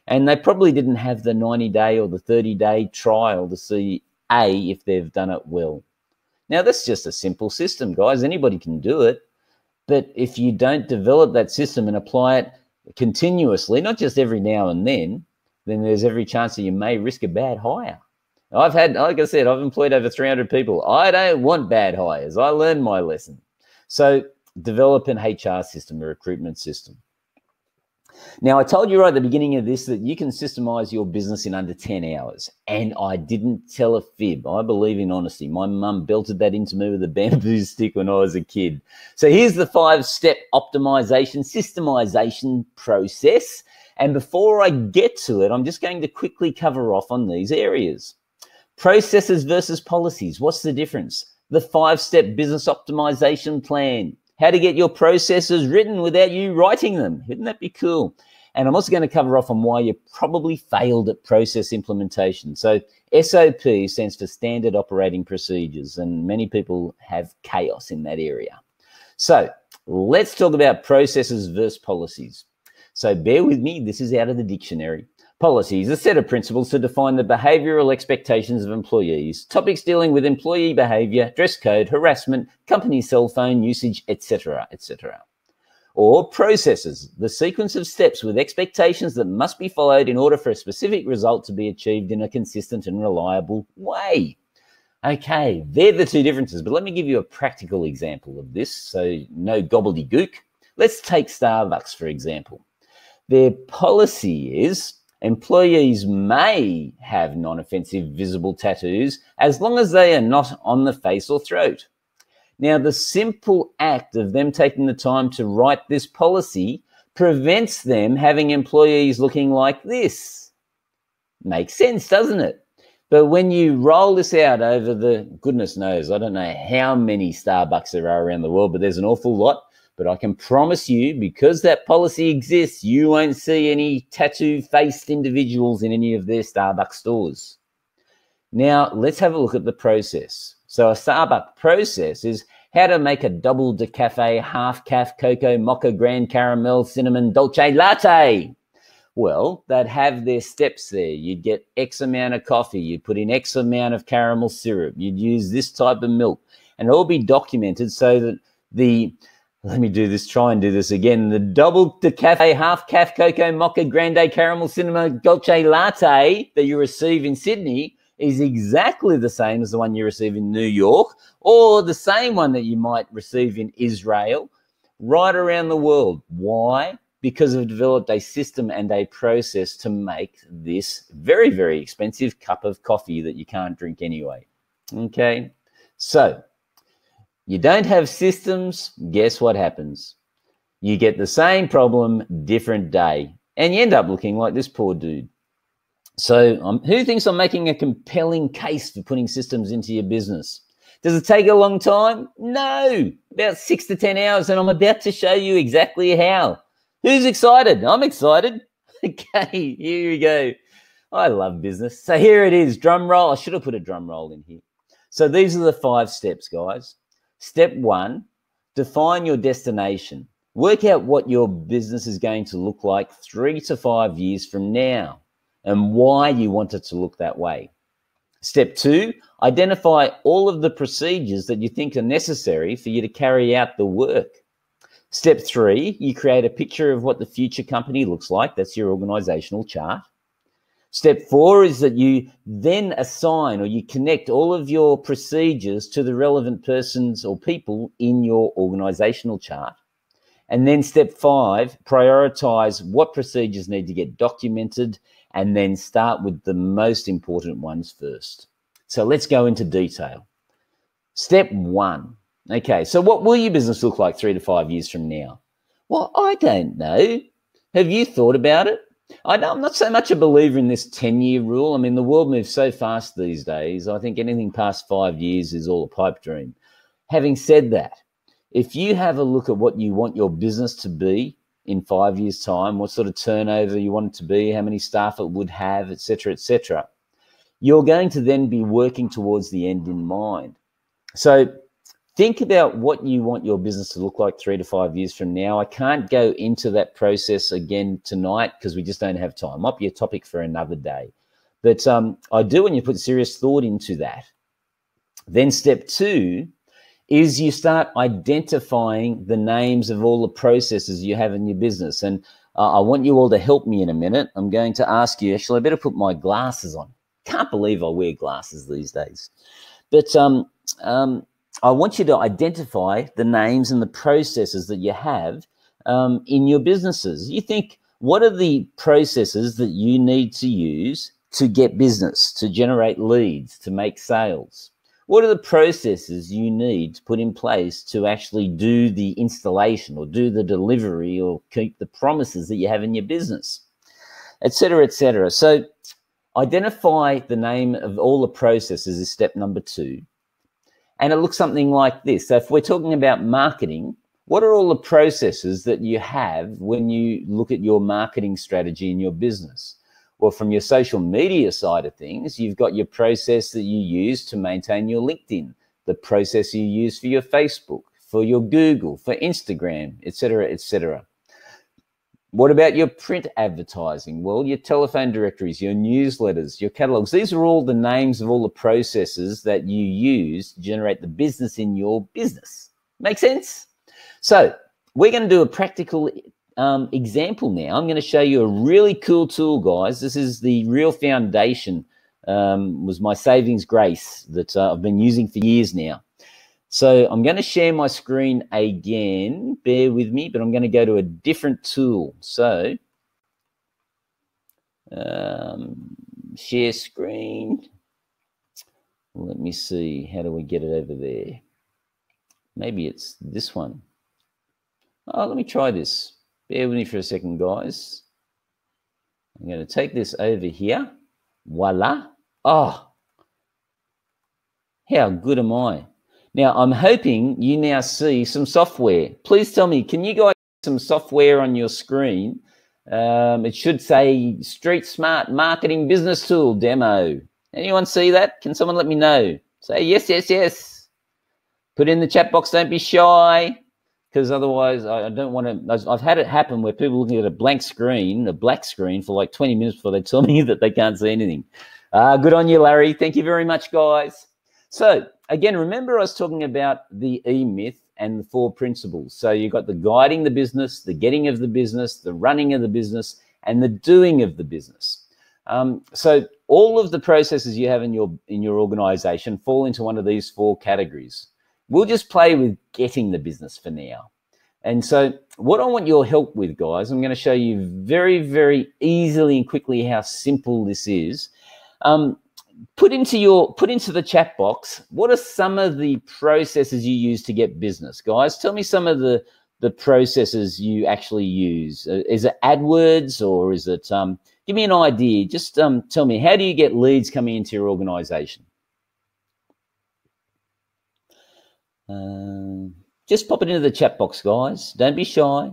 And they probably didn't have the 90-day or the 30-day trial to see, A, if they've done it well. Now, that's just a simple system, guys. Anybody can do it. But if you don't develop that system and apply it continuously, not just every now and then there's every chance that you may risk a bad hire. Like I said, I've employed over 300 people. I don't want bad hires. I learned my lesson. So develop an HR system, a recruitment system. Now, I told you right at the beginning of this that you can systemize your business in under 10 hours. And I didn't tell a fib. I believe in honesty. My mum belted that into me with a bamboo stick when I was a kid. So here's the 5-step optimization, systemization process. And before I get to it, I'm just going to quickly cover off on these areas. Processes versus policies. What's the difference? The 5-step business optimization plan. How to get your processes written without you writing them. Wouldn't that be cool? And I'm also going to cover off on why you probably failed at process implementation. So SOP stands for Standard Operating Procedures, and many people have chaos in that area. So let's talk about processes versus policies. So bear with me. This is out of the dictionary. Policy is a set of principles to define the behavioural expectations of employees, topics dealing with employee behaviour, dress code, harassment, company cell phone usage, etc., etc. Or processes, the sequence of steps with expectations that must be followed in order for a specific result to be achieved in a consistent and reliable way. Okay, they're the two differences, but let me give you a practical example of this, so no gobbledygook. Let's take Starbucks, for example. Their policy is employees may have non-offensive visible tattoos as long as they are not on the face or throat. Now, the simple act of them taking the time to write this policy prevents them having employees looking like this. Makes sense, doesn't it? But when you roll this out over the, goodness knows, I don't know how many Starbucks there are around the world, but there's an awful lot. But I can promise you, because that policy exists, you won't see any tattoo-faced individuals in any of their Starbucks stores. Now, let's have a look at the process. So a Starbucks process is how to make a double decafe, half calf, cocoa, mocha, grand caramel, cinnamon, dolce latte. Well, they'd have their steps there. You'd get X amount of coffee. You'd put in X amount of caramel syrup. You'd use this type of milk. And it'll all be documented so that let me do this, try and do this again. The double decafe, half calf, cocoa, mocha, grande, caramel, cinnamon, dolce latte that you receive in Sydney is exactly the same as the one you receive in New York, or the same one that you might receive in Israel, right around the world. Why? Because we've developed a system and a process to make this very, very expensive cup of coffee that you can't drink anyway. Okay, so you don't have systems, guess what happens? You get the same problem, different day, and you end up looking like this poor dude. So who thinks I'm making a compelling case for putting systems into your business? Does it take a long time? No, about 6 to 10 hours, and I'm about to show you exactly how. Who's excited? I'm excited. Okay, here we go. I love business. So here it is, drum roll. I should have put a drum roll in here. So these are the 5 steps, guys. Step 1, define your destination. Work out what your business is going to look like 3 to 5 years from now and why you want it to look that way. Step 2, identify all of the procedures that you think are necessary for you to carry out the work. Step 3, you create a picture of what the future company looks like. That's your organizational chart. Step 4 is that you then assign or you connect all of your procedures to the relevant persons or people in your organizational chart. And then step 5, prioritize what procedures need to get documented and then start with the most important ones first. So let's go into detail. Step 1. Okay, so what will your business look like 3 to 5 years from now? Well, I don't know. Have you thought about it? I'm not so much a believer in this 10-year rule. I mean, the world moves so fast these days. I think anything past 5 years is all a pipe dream. Having said that, if you have a look at what you want your business to be in 5 years' time, what sort of turnover you want it to be, how many staff it would have, etc., you're going to then be working towards the end in mind. So think about what you want your business to look like 3 to 5 years from now. I can't go into that process again tonight because we just don't have time. Might be a topic for another day. But I do want you to put serious thought into that. Then step 2 is you start identifying the names of all the processes you have in your business. And I want you all to help me in a minute. I'm going to ask you, actually, I better put my glasses on. Can't believe I wear glasses these days. But I want you to identify the names and the processes that you have in your businesses. You think, what are the processes that you need to use to get business, to generate leads, to make sales? What are the processes you need to put in place to actually do the installation or do the delivery or keep the promises that you have in your business, etc., etc.? So identify the name of all the processes is step number 2. And it looks something like this. So if we're talking about marketing, what are all the processes that you have when you look at your marketing strategy in your business? Well, from your social media side of things, you've got your process that you use to maintain your LinkedIn, the process you use for your Facebook, for your Google, for Instagram, etc., etc. What about your print advertising? Well, your telephone directories, your newsletters, your catalogs. These are all the names of all the processes that you use to generate the business in your business. Make sense? So we're going to do a practical example now. I'm going to show you a really cool tool, guys. This is the real foundation, was my savings grace that I've been using for years now. So I'm going to share my screen again. Bear with me, but I'm going to go to a different tool. So share screen. Let me see. How do we get it over there? Maybe it's this one. Oh, let me try this. Bear with me for a second, guys. I'm going to take this over here. Voila. Oh, how good am I? Now, I'm hoping you now see some software. Please tell me, can you guys see some software on your screen? It should say Streetsmart Marketing Business Tool Demo. Anyone see that? Can someone let me know? Say yes, yes, yes. Put in the chat box, don't be shy, because otherwise I don't want to. I've had it happen where people looking at a blank screen, a black screen, for like 20 minutes before they tell me that they can't see anything. Good on you, Larry. Thank you very much, guys. So, again, remember I was talking about the E-myth and the 4 principles. So you've got the guiding the business, the getting of the business, the running of the business, and the doing of the business. So all of the processes you have in your organization fall into one of these 4 categories. We'll just play with getting the business for now. And so what I want your help with, guys, I'm going to show you very, very easily and quickly how simple this is. Put into the chat box, what are some of the processes you use to get business, guys? Tell me some of the processes you actually use. Is it AdWords, or is it, give me an idea. Just tell me, how do you get leads coming into your organization? Just pop it into the chat box, guys. Don't be shy.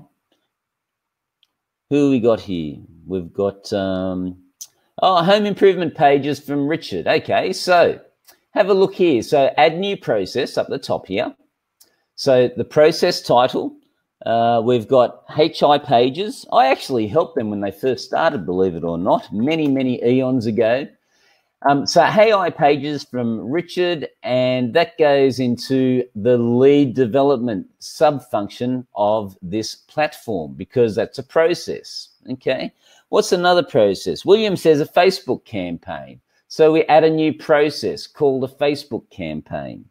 Who we got here? We've got, home improvement pages from Richard. Okay, so have a look here. So add new process up the top here. So the process title, we've got HI pages. I actually helped them when they first started, believe it or not, many, many eons ago. So Hey I pages from Richard, and that goes into the lead development sub-function of this platform because that's a process, okay? What's another process? William says a Facebook campaign. So we add a new process called a Facebook campaign.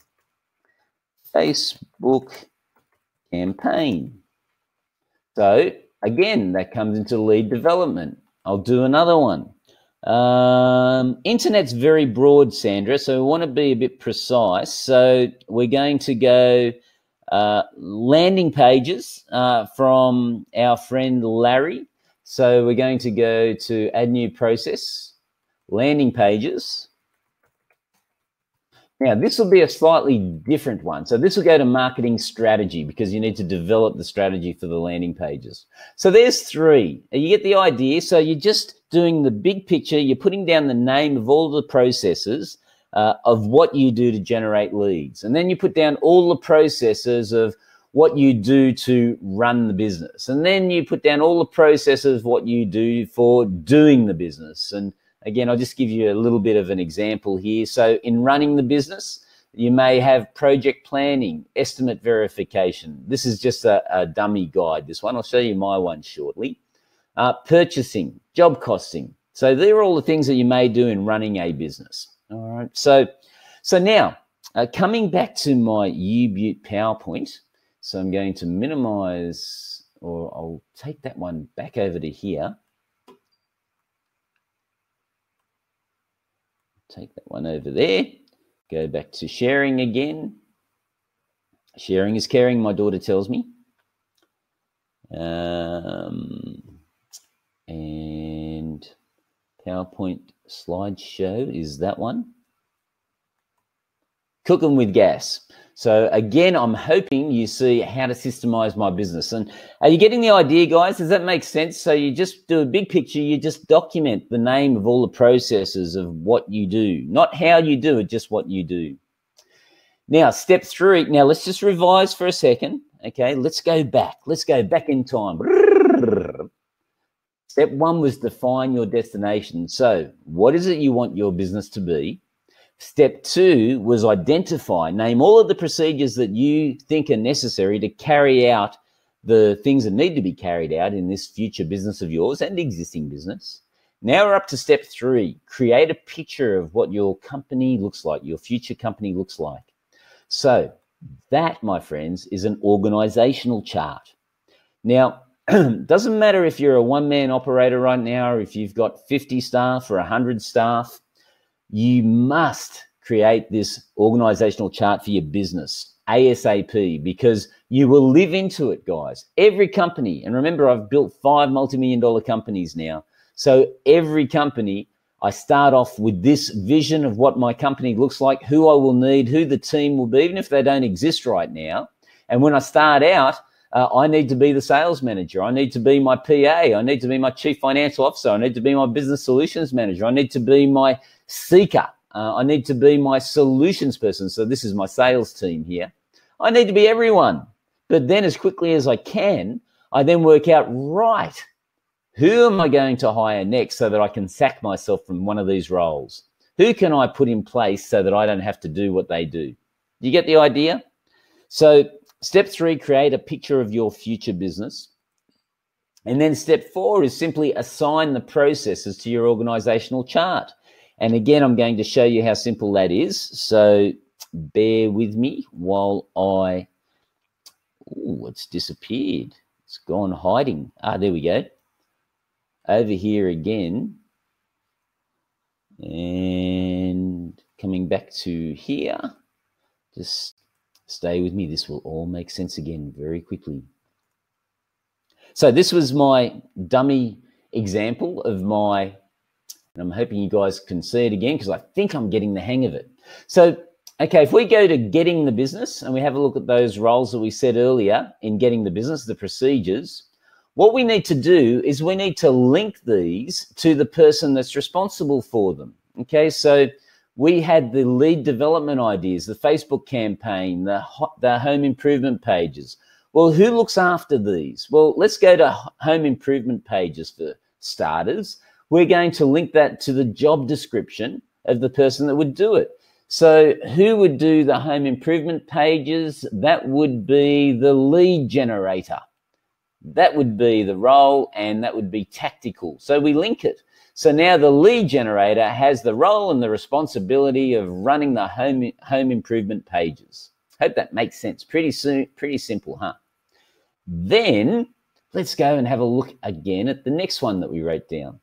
Facebook campaign. So again, that comes into lead development. I'll do another one. Internet's very broad, Sandra, so we want to be a bit precise. So we're going to go landing pages from our friend Larry. So we're going to go to add new process, landing pages. Now, this will be a slightly different one. So this will go to marketing strategy because you need to develop the strategy for the landing pages. So there's 3. You get the idea. So you're just doing the big picture. You're putting down the name of all the processes of what you do to generate leads. And then you put down all the processes of what you do to run the business. And then you put down all the processes of what you do for doing the business. And again, I'll just give you a little bit of an example here. So in running the business, you may have project planning, estimate verification. This is just a dummy guide, this one. I'll show you my one shortly. Purchasing, job costing. So they're all the things that you may do in running a business. All right. So now, coming back to my U-Butte PowerPoint, so I'm going to minimize, or I'll take that one back over to here. Take that one over there. Go back to sharing again. Sharing is caring, my daughter tells me. And PowerPoint slideshow is that one. Cooking with gas. So again, I'm hoping you see how to systemize my business. And are you getting the idea, guys? Does that make sense? So you just do a big picture. You just document the name of all the processes of what you do, not how you do it, just what you do. Now, step 3. Now, let's just revise for a second. Okay, let's go back. Let's go back in time. Step 1 was define your destination. So what is it you want your business to be? Step 2 was identify, name all of the procedures that you think are necessary to carry out the things that need to be carried out in this future business of yours and existing business. Now we're up to step 3, create a picture of what your company looks like, your future company looks like. So that, my friends, is an organizational chart. Now, doesn't matter if you're a one-man operator right now or if you've got 50 staff or 100 staff, you must create this organizational chart for your business ASAP because you will live into it, guys. Every company, and remember, I've built 5 multi-million-dollar companies now. So every company, I start off with this vision of what my company looks like, who I will need, who the team will be, even if they don't exist right now. And when I start out, I need to be the sales manager. I need to be my PA. I need to be my chief financial officer. I need to be my business solutions manager. I need to be my seeker. I need to be my solutions person. So this is my sales team here. I need to be everyone. But then as quickly as I can, I then work out, right, who am I going to hire next so that I can sack myself from one of these roles? Who can I put in place so that I don't have to do what they do? Do you get the idea? So step 3, create a picture of your future business. And then step 4 is simply assign the processes to your organizational chart. And again, I'm going to show you how simple that is. So bear with me while I, oh, it's disappeared. It's gone hiding. Ah, there we go. Over here again. And coming back to here. Just stay with me. This will all make sense again very quickly. So this was my dummy example of my, and I'm hoping you guys can see it again because I think I'm getting the hang of it. So, okay, if we go to getting the business and we have a look at those roles that we said earlier in getting the business, the procedures, what we need to do is we need to link these to the person that's responsible for them. Okay, so we had the lead development ideas, the Facebook campaign, the home improvement pages. Well, who looks after these? Well, let's go to home improvement pages for starters. We're going to link that to the job description of the person that would do it. So who would do the home improvement pages? That would be the lead generator. That would be the role, and that would be tactical. So we link it. So now the lead generator has the role and the responsibility of running the home improvement pages. Hope that makes sense. Pretty simple, huh? Then let's go and have a look again at the next one that we wrote down.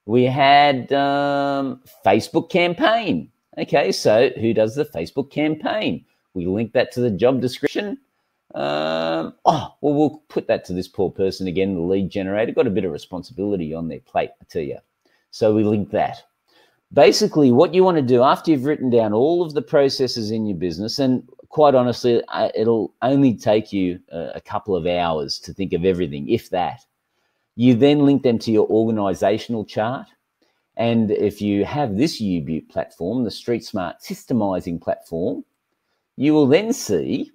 We had Facebook campaign. Okay, so who does the Facebook campaign? We link that to the job description. Well, we'll put that to this poor person again, the lead generator. Got a bit of responsibility on their plate, I tell you. So we link that. Basically, what you want to do after you've written down all of the processes in your business, and quite honestly, it'll only take you a couple of hours to think of everything, if that. You then link them to your organizational chart. And if you have this U-Butte platform, the Streetsmart systemizing platform, you will then see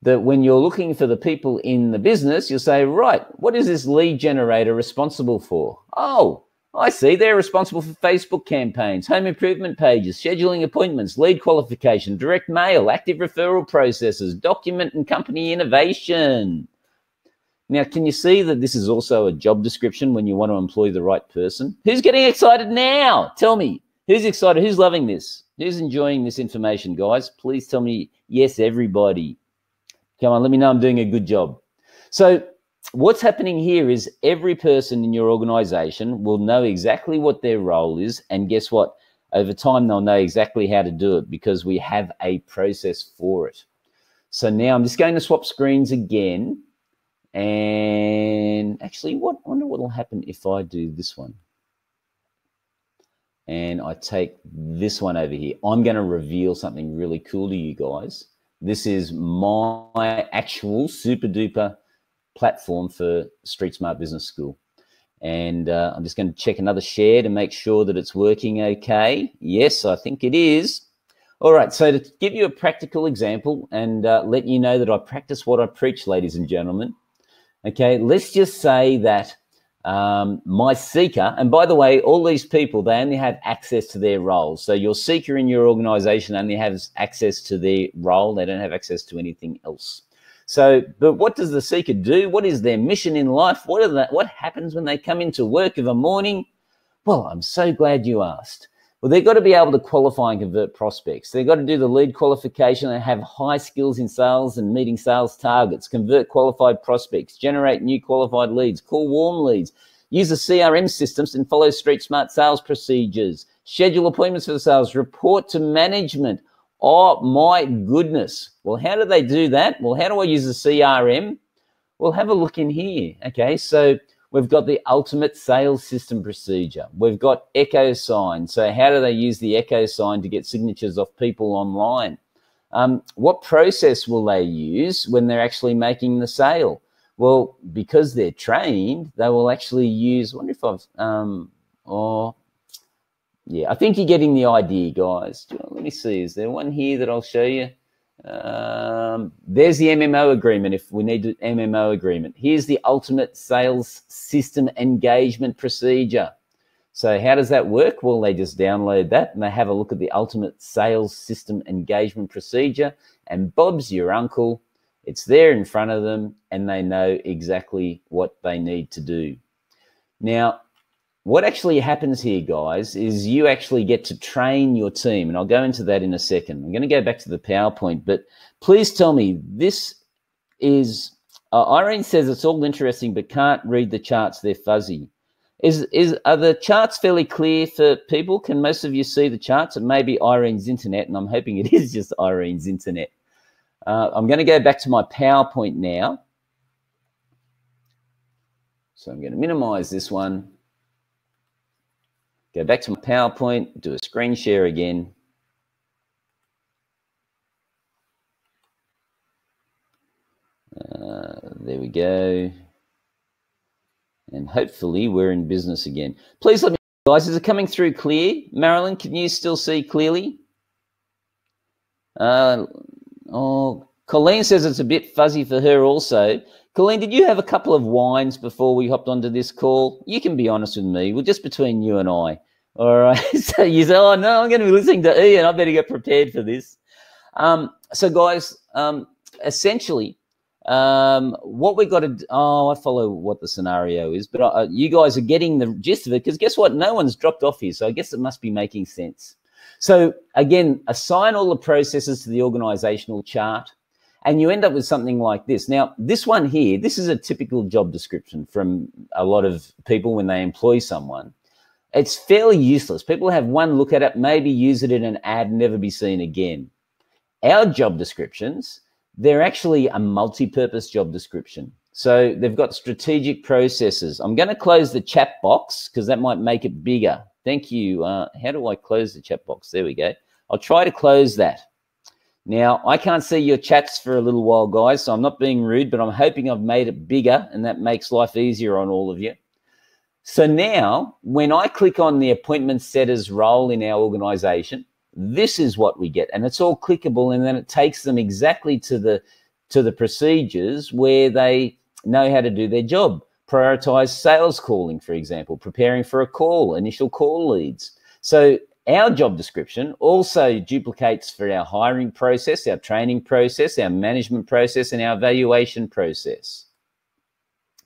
that when you're looking for the people in the business, you'll say, right, what is this lead generator responsible for? Oh, I see, they're responsible for Facebook campaigns, home improvement pages, scheduling appointments, lead qualification, direct mail, active referral processes, document and company innovation. Now, can you see that this is also a job description when you want to employ the right person? Who's getting excited now? Tell me. Who's excited? Who's loving this? Who's enjoying this information, guys? Please tell me yes, everybody. Come on, let me know I'm doing a good job. So what's happening here is every person in your organization will know exactly what their role is. And guess what? Over time, they'll know exactly how to do it because we have a process for it. So now I'm just going to swap screens again. And actually, I wonder what will happen if I do this one. And I take this one over here. I'm going to reveal something really cool to you guys. This is my actual super duper platform for Streetsmart Business School. And I'm just going to check another share to make sure that it's working okay. Yes, I think it is. All right, so to give you a practical example and let you know that I practice what I preach, ladies and gentlemen. Okay, let's just say that my seeker, and by the way, all these people, they only have access to their roles. So your seeker in your organization only has access to their role. They don't have access to anything else. So, but what does the seeker do? What is their mission in life? What happens when they come into work of a morning? Well, I'm so glad you asked. Well, they've got to be able to qualify and convert prospects. They've got to do the lead qualification and have high skills in sales and meeting sales targets, convert qualified prospects, generate new qualified leads, call warm leads, use the CRM systems and follow Streetsmart sales procedures, schedule appointments for the sales, report to management. Oh, my goodness. Well, how do they do that? Well, how do I use the CRM? Well, have a look in here. Okay, so we've got the ultimate sales system procedure. We've got echo sign. So how do they use the echo sign to get signatures off people online? What process will they use when they're actually making the sale? Well, because they're trained, they will actually use, I wonder if I've, yeah, I think you're getting the idea, guys. Let me see. Is there one here that I'll show you? There's the MMO agreement if we need an MMO agreement. Here's the ultimate sales system engagement procedure. So how does that work? Well, they just download that and they have a look at the ultimate sales system engagement procedure, and Bob's your uncle. It's there in front of them and they know exactly what they need to do. Now, what actually happens here, guys, is you actually get to train your team, and I'll go into that in a second. I'm going to go back to the PowerPoint, but please tell me, this is, Irene says it's all interesting, but can't read the charts, they're fuzzy. Are the charts fairly clear for people? Can most of you see the charts? It may be Irene's internet, and I'm hoping it is just Irene's internet. I'm going to go back to my PowerPoint now. So I'm going to minimize this one. Go back to my PowerPoint, do a screen share again. There we go. And hopefully we're in business again. Please let me know, guys, is it coming through clear? Marilyn, can you still see clearly? Colleen says it's a bit fuzzy for her also. Colleen, did you have a couple of wines before we hopped onto this call? You can be honest with me. Well, just between you and I, All right. So you say, oh, no, I'm going to be listening to Ian. I better get prepared for this. So, guys, essentially, what we got to do, I follow what the scenario is, but you guys are getting the gist of it, because guess what? No one's dropped off here, so I guess it must be making sense. So, again, assign all the processes to the organizational chart, and you end up with something like this. Now, this one here, this is a typical job description from a lot of people when they employ someone. It's fairly useless. People have one look at it, maybe use it in an ad, never be seen again. Our job descriptions, they're actually a multi-purpose job description. So they've got strategic processes. I'm going to close the chat box because that might make it bigger. Thank you. How do I close the chat box? There we go. I'll try to close that. Now, I can't see your chats for a little while, guys, so I'm not being rude, but I'm hoping I've made it bigger and that makes life easier on all of you. So now, when I click on the appointment setters role in our organization, this is what we get, and it's all clickable, and then it takes them exactly to the procedures where they know how to do their job. Prioritize sales calling, for example, preparing for a call, initial call leads. So our job description also duplicates for our hiring process, our training process, our management process, and our evaluation process.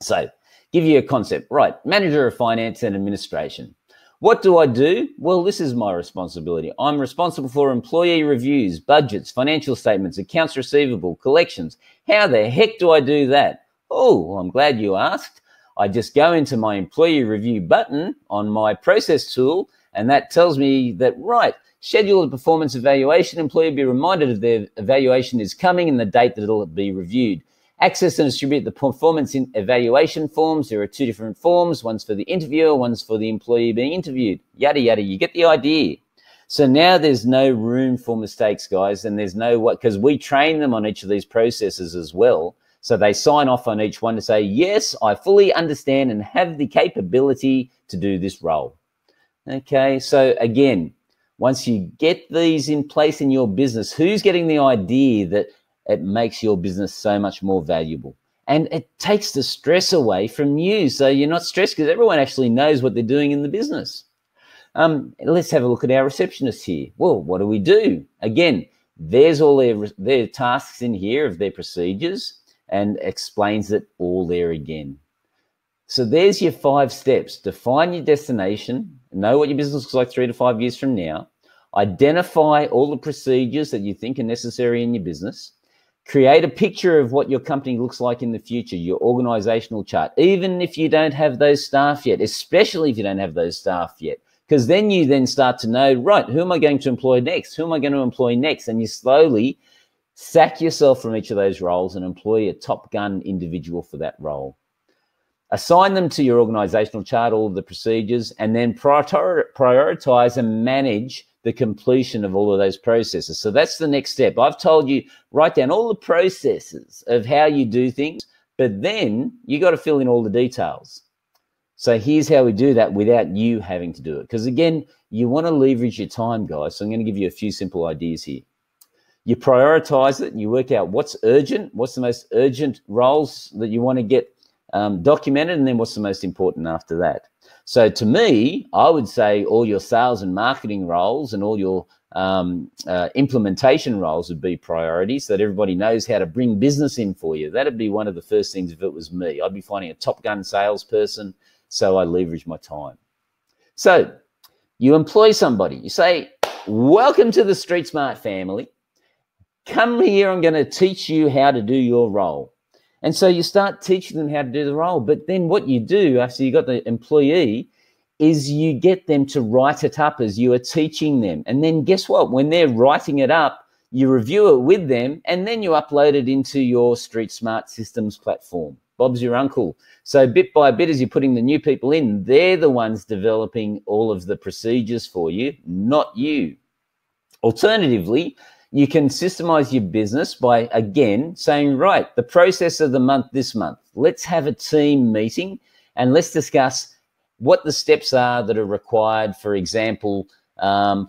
So give you a concept, right? Manager of finance and administration. What do I do? Well, this is my responsibility. I'm responsible for employee reviews, budgets, financial statements, accounts receivable, collections. How the heck do I do that? Oh, well, I'm glad you asked. I just go into my employee review button on my process tool, and that tells me that, right, schedule a performance evaluation. Employee will be reminded of their evaluation is coming and the date that it'll be reviewed. Access and distribute the performance evaluation forms. There are two different forms. One's for the interviewer, one's for the employee being interviewed. Yada, yada. You get the idea. So now there's no room for mistakes, guys, and there's no what, because we train them on each of these processes as well. So they sign off on each one to say, yes, I fully understand and have the capability to do this role. Okay, so again, once you get these in place in your business, who's getting the idea that it makes your business so much more valuable? And it takes the stress away from you. So you're not stressed because everyone actually knows what they're doing in the business. Let's have a look at our receptionists here. Well, what do we do? Again, there's all their tasks in here of their procedures and explains it all there again. So there's your 5 steps. Define your destination, know what your business looks like 3 to 5 years from now, identify all the procedures that you think are necessary in your business, create a picture of what your company looks like in the future, your organizational chart, even if you don't have those staff yet, especially if you don't have those staff yet, because then you then start to know, right, who am I going to employ next? Who am I going to employ next? And you slowly sack yourself from each of those roles and employ a top gun individual for that role. Assign them to your organizational chart, all of the procedures, and then prioritize and manage the completion of all of those processes. So that's the next step. I've told you, write down all the processes of how you do things, but then you got to fill in all the details. So here's how we do that without you having to do it. Because again, you want to leverage your time, guys. So I'm going to give you a few simple ideas here. You prioritize it and you work out what's urgent, what's the most urgent roles that you want to get documented, and then what's the most important after that. So to me, I would say all your sales and marketing roles and all your implementation roles would be priorities, so that everybody knows how to bring business in for you. That'd be one of the first things if it was me. I'd be finding a Top Gun salesperson, so I leverage my time. So you employ somebody. You say, welcome to the Streetsmart family. Come here, I'm going to teach you how to do your role. And so you start teaching them how to do the role. But then what you do after you got the employee is you get them to write it up as you are teaching them. And then guess what? When they're writing it up, you review it with them, and then you upload it into your Streetsmart systems platform. Bob's your uncle. So bit by bit, as you're putting the new people in, they're the ones developing all of the procedures for you, not you. Alternatively, you can systemize your business by, again, saying, right, the process of the month this month, let's have a team meeting and let's discuss what the steps are that are required, for example,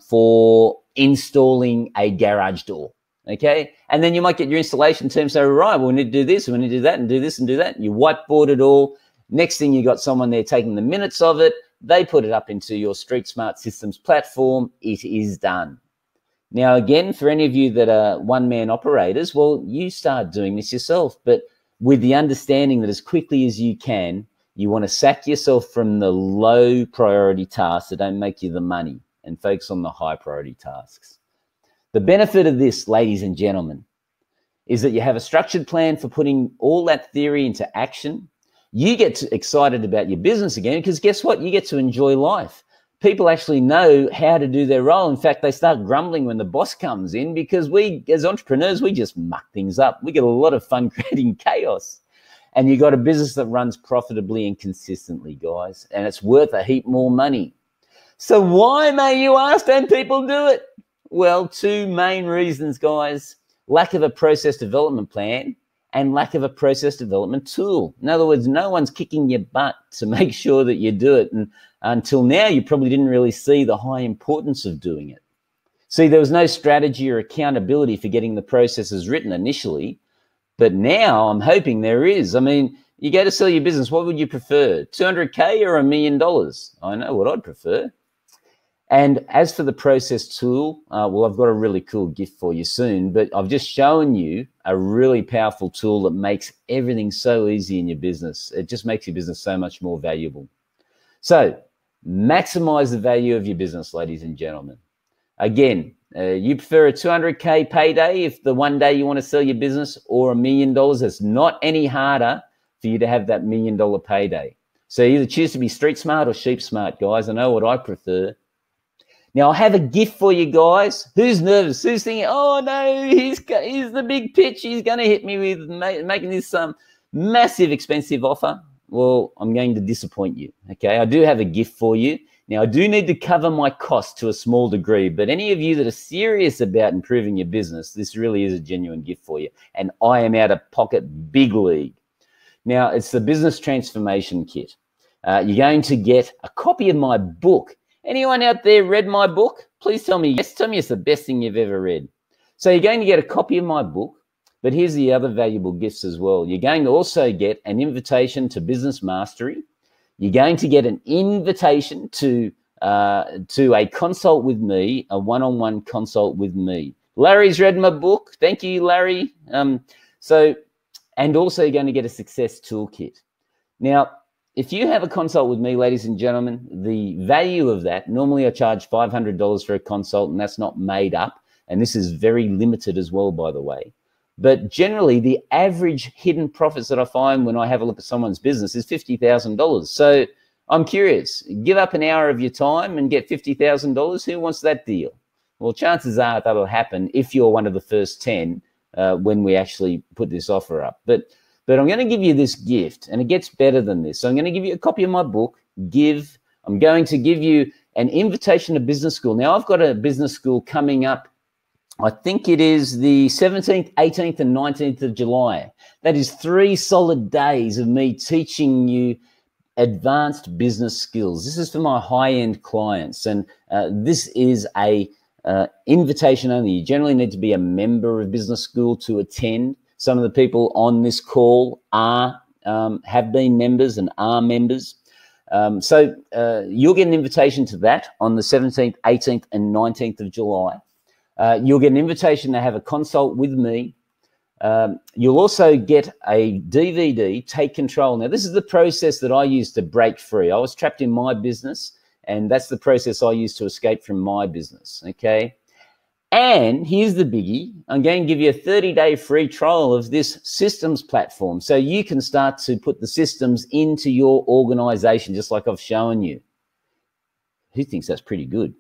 for installing a garage door, okay? And then you might get your installation team say, right, well, we need to do this, we need to do that, and do this and do that. And you whiteboard it all. Next thing, you got someone there taking the minutes of it, They put it up into your Streetsmart systems platform. It is done. Now, again, for any of you that are one-man operators, well, you start doing this yourself, but with the understanding that as quickly as you can, you want to sack yourself from the low priority tasks that don't make you the money and focus on the high priority tasks. The benefit of this, ladies and gentlemen, is that you have a structured plan for putting all that theory into action. You get excited about your business again because guess what? You get to enjoy life. People actually know how to do their role. In fact, they start grumbling when the boss comes in because we, as entrepreneurs, we just muck things up. We get a lot of fun creating chaos. And you got a business that runs profitably and consistently, guys, and it's worth a heap more money. So why, may you ask, don't people do it? Well, two main reasons, guys: lack of a process development plan and lack of a process development tool. In other words, no one's kicking your butt to make sure that you do it. And until now, you probably didn't really see the high importance of doing it. See, there was no strategy or accountability for getting the processes written initially, but now I'm hoping there is. I mean, you go to sell your business, what would you prefer, 200K or $1 million? I know what I'd prefer. And as for the process tool, well, I've got a really cool gift for you soon, but I've just shown you a really powerful tool that makes everything so easy in your business. It just makes your business so much more valuable. So maximize the value of your business, ladies and gentlemen. Again, you prefer a 200K payday if the one day you want to sell your business, or $1 million. It's not any harder for you to have that $1 million payday. So either choose to be street smart or sheep smart, guys. I know what I prefer. Now, I have a gift for you guys. Who's nervous? Who's thinking, oh, no, here's the big pitch. He's going to hit me with making this massive expensive offer. Well, I'm going to disappoint you, okay? I do have a gift for you. Now, I do need to cover my costs to a small degree, but any of you that are serious about improving your business, this really is a genuine gift for you, and I am out of pocket big league. Now, it's the Business Transformation Kit. You're going to get a copy of my book. Anyone out there read my book? Please tell me yes. Tell me it's the best thing you've ever read. So you're going to get a copy of my book, but here's the other valuable gifts as well. You're going to also get an invitation to Business Mastery. You're going to get an invitation to a consult with me, a one-on-one consult with me. Larry's read my book. Thank you, Larry. And also you're going to get a success toolkit. Now, if you have a consult with me, ladies and gentlemen, the value of that, normally I charge $500 for a consult, and that's not made up. And this is very limited as well, by the way. But generally, the average hidden profits that I find when I have a look at someone's business is $50,000. So I'm curious, give up an hour of your time and get $50,000. Who wants that deal? Well, chances are that'll happen if you're one of the first 10 when we actually put this offer up. But I'm going to give you this gift, and it gets better than this. So I'm going to give you a copy of my book, I'm going to give you an invitation to business school. Now, I've got a business school coming up. I think it is the 17th, 18th, and 19th of July. That is 3 solid days of me teaching you advanced business skills. This is for my high-end clients, and this is a invitation only. You generally need to be a member of business school to attend. Some of the people on this call have been members and are members. So you'll get an invitation to that on the 17th, 18th, and 19th of July. You'll get an invitation to have a consult with me. You'll also get a DVD, Take Control. Now, this is the process that I used to break free. I was trapped in my business, and that's the process I used to escape from my business, okay? And here's the biggie. I'm going to give you a 30-day free trial of this systems platform so you can start to put the systems into your organization, just like I've shown you. Who thinks that's pretty good?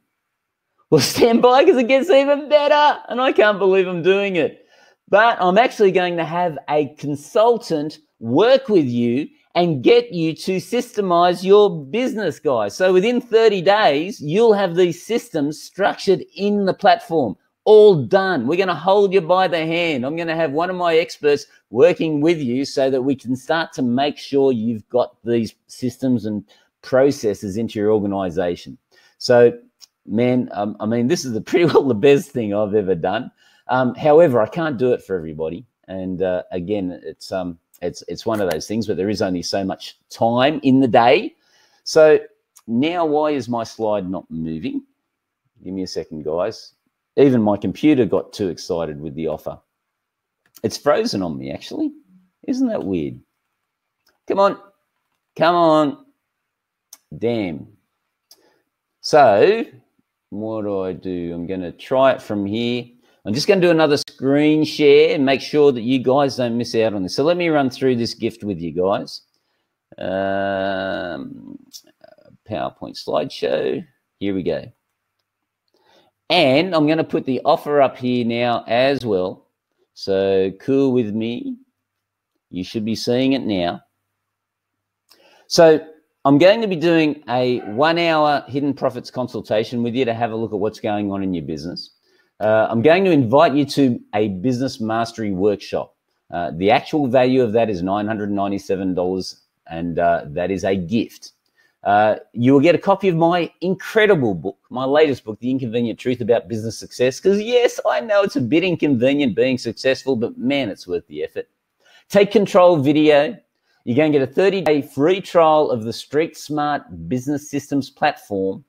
Well, stand by because it gets even better, and I can't believe I'm doing it. But I'm actually going to have a consultant work with you and get you to systemize your business, guys. So within 30 days, you'll have these systems structured in the platform, all done. We're going to hold you by the hand. I'm going to have one of my experts working with you so that we can start to make sure you've got these systems and processes into your organization. So, man, I mean, this is pretty well the best thing I've ever done. However, I can't do it for everybody. And again, it's one of those things where there is only so much time in the day. So Now, why is my slide not moving? Give me a second, guys. Even my computer got too excited with the offer. It's frozen on me, actually. Isn't that weird? Come on. Come on. Damn. So what do? I'm going to try it from here. I'm just going to do another screen share and make sure that you guys don't miss out on this. So let me run through this gift with you guys. PowerPoint slideshow. Here we go. And I'm going to put the offer up here now as well. So cool with me. You should be seeing it now. So I'm going to be doing a 1-hour hidden profits consultation with you to have a look at what's going on in your business. I'm going to invite you to a business mastery workshop. The actual value of that is $997, and that is a gift. You will get a copy of my incredible book, my latest book, The Inconvenient Truth About Business Success, because yes, I know it's a bit inconvenient being successful, but man, it's worth the effort. Take Control video. You're going to get a 30-day free trial of the Streetsmart business systems platform.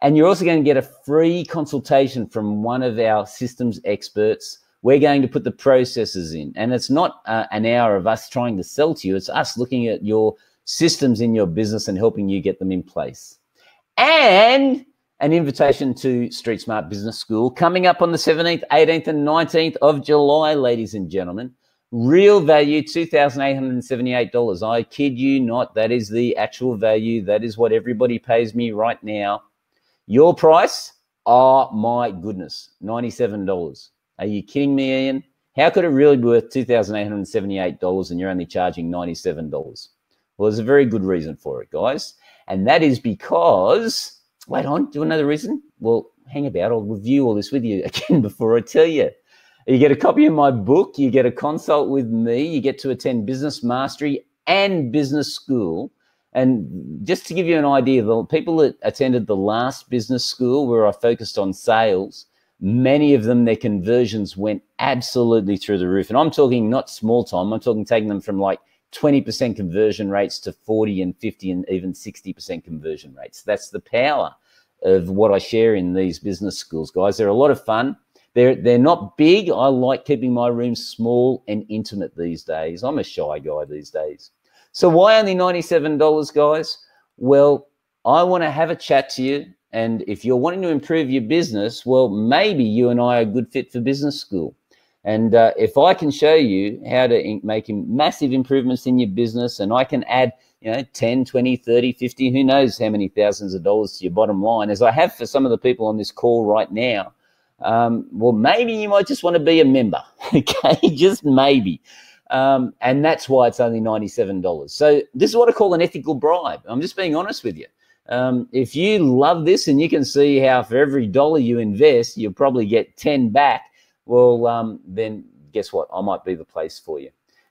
And you're also going to get a free consultation from one of our systems experts. We're going to put the processes in. And it's not an hour of us trying to sell to you. It's us looking at your systems in your business and helping you get them in place. And an invitation to Streetsmart Business School coming up on the 17th, 18th, and 19th of July, ladies and gentlemen. Real value, $2,878. I kid you not. That is the actual value. That is what everybody pays me right now. Your price? Oh, my goodness, $97. Are you kidding me, Ian? How could it really be worth $2,878 and you're only charging $97? Well, there's a very good reason for it, guys. And that is because, wait on, do another reason? Well, hang about. I'll review all this with you again before I tell you. You get a copy of my book. You get a consult with me. You get to attend Business Mastery and Business School. And just to give you an idea, the people that attended the last business school where I focused on sales, many of them, their conversions went absolutely through the roof. And I'm talking not small time. I'm talking taking them from like 20% conversion rates to 40 and 50 and even 60% conversion rates. That's the power of what I share in these business schools, guys. They're a lot of fun. They're not big. I like keeping my rooms small and intimate these days. I'm a shy guy these days. So why only $97, guys? Well, I want to have a chat to you. And if you're wanting to improve your business, well, maybe you and I are a good fit for business school. And if I can show you how to make massive improvements in your business, and I can add, 10, 20, 30, 50, who knows how many thousands of dollars to your bottom line, as I have for some of the people on this call right now, well, maybe you might just want to be a member, okay? Just maybe. And that's why it's only $97. So this is what I call an ethical bribe. I'm just being honest with you. If you love this and you can see how for every dollar you invest, you'll probably get 10 back, well, then guess what? I might be the place for you.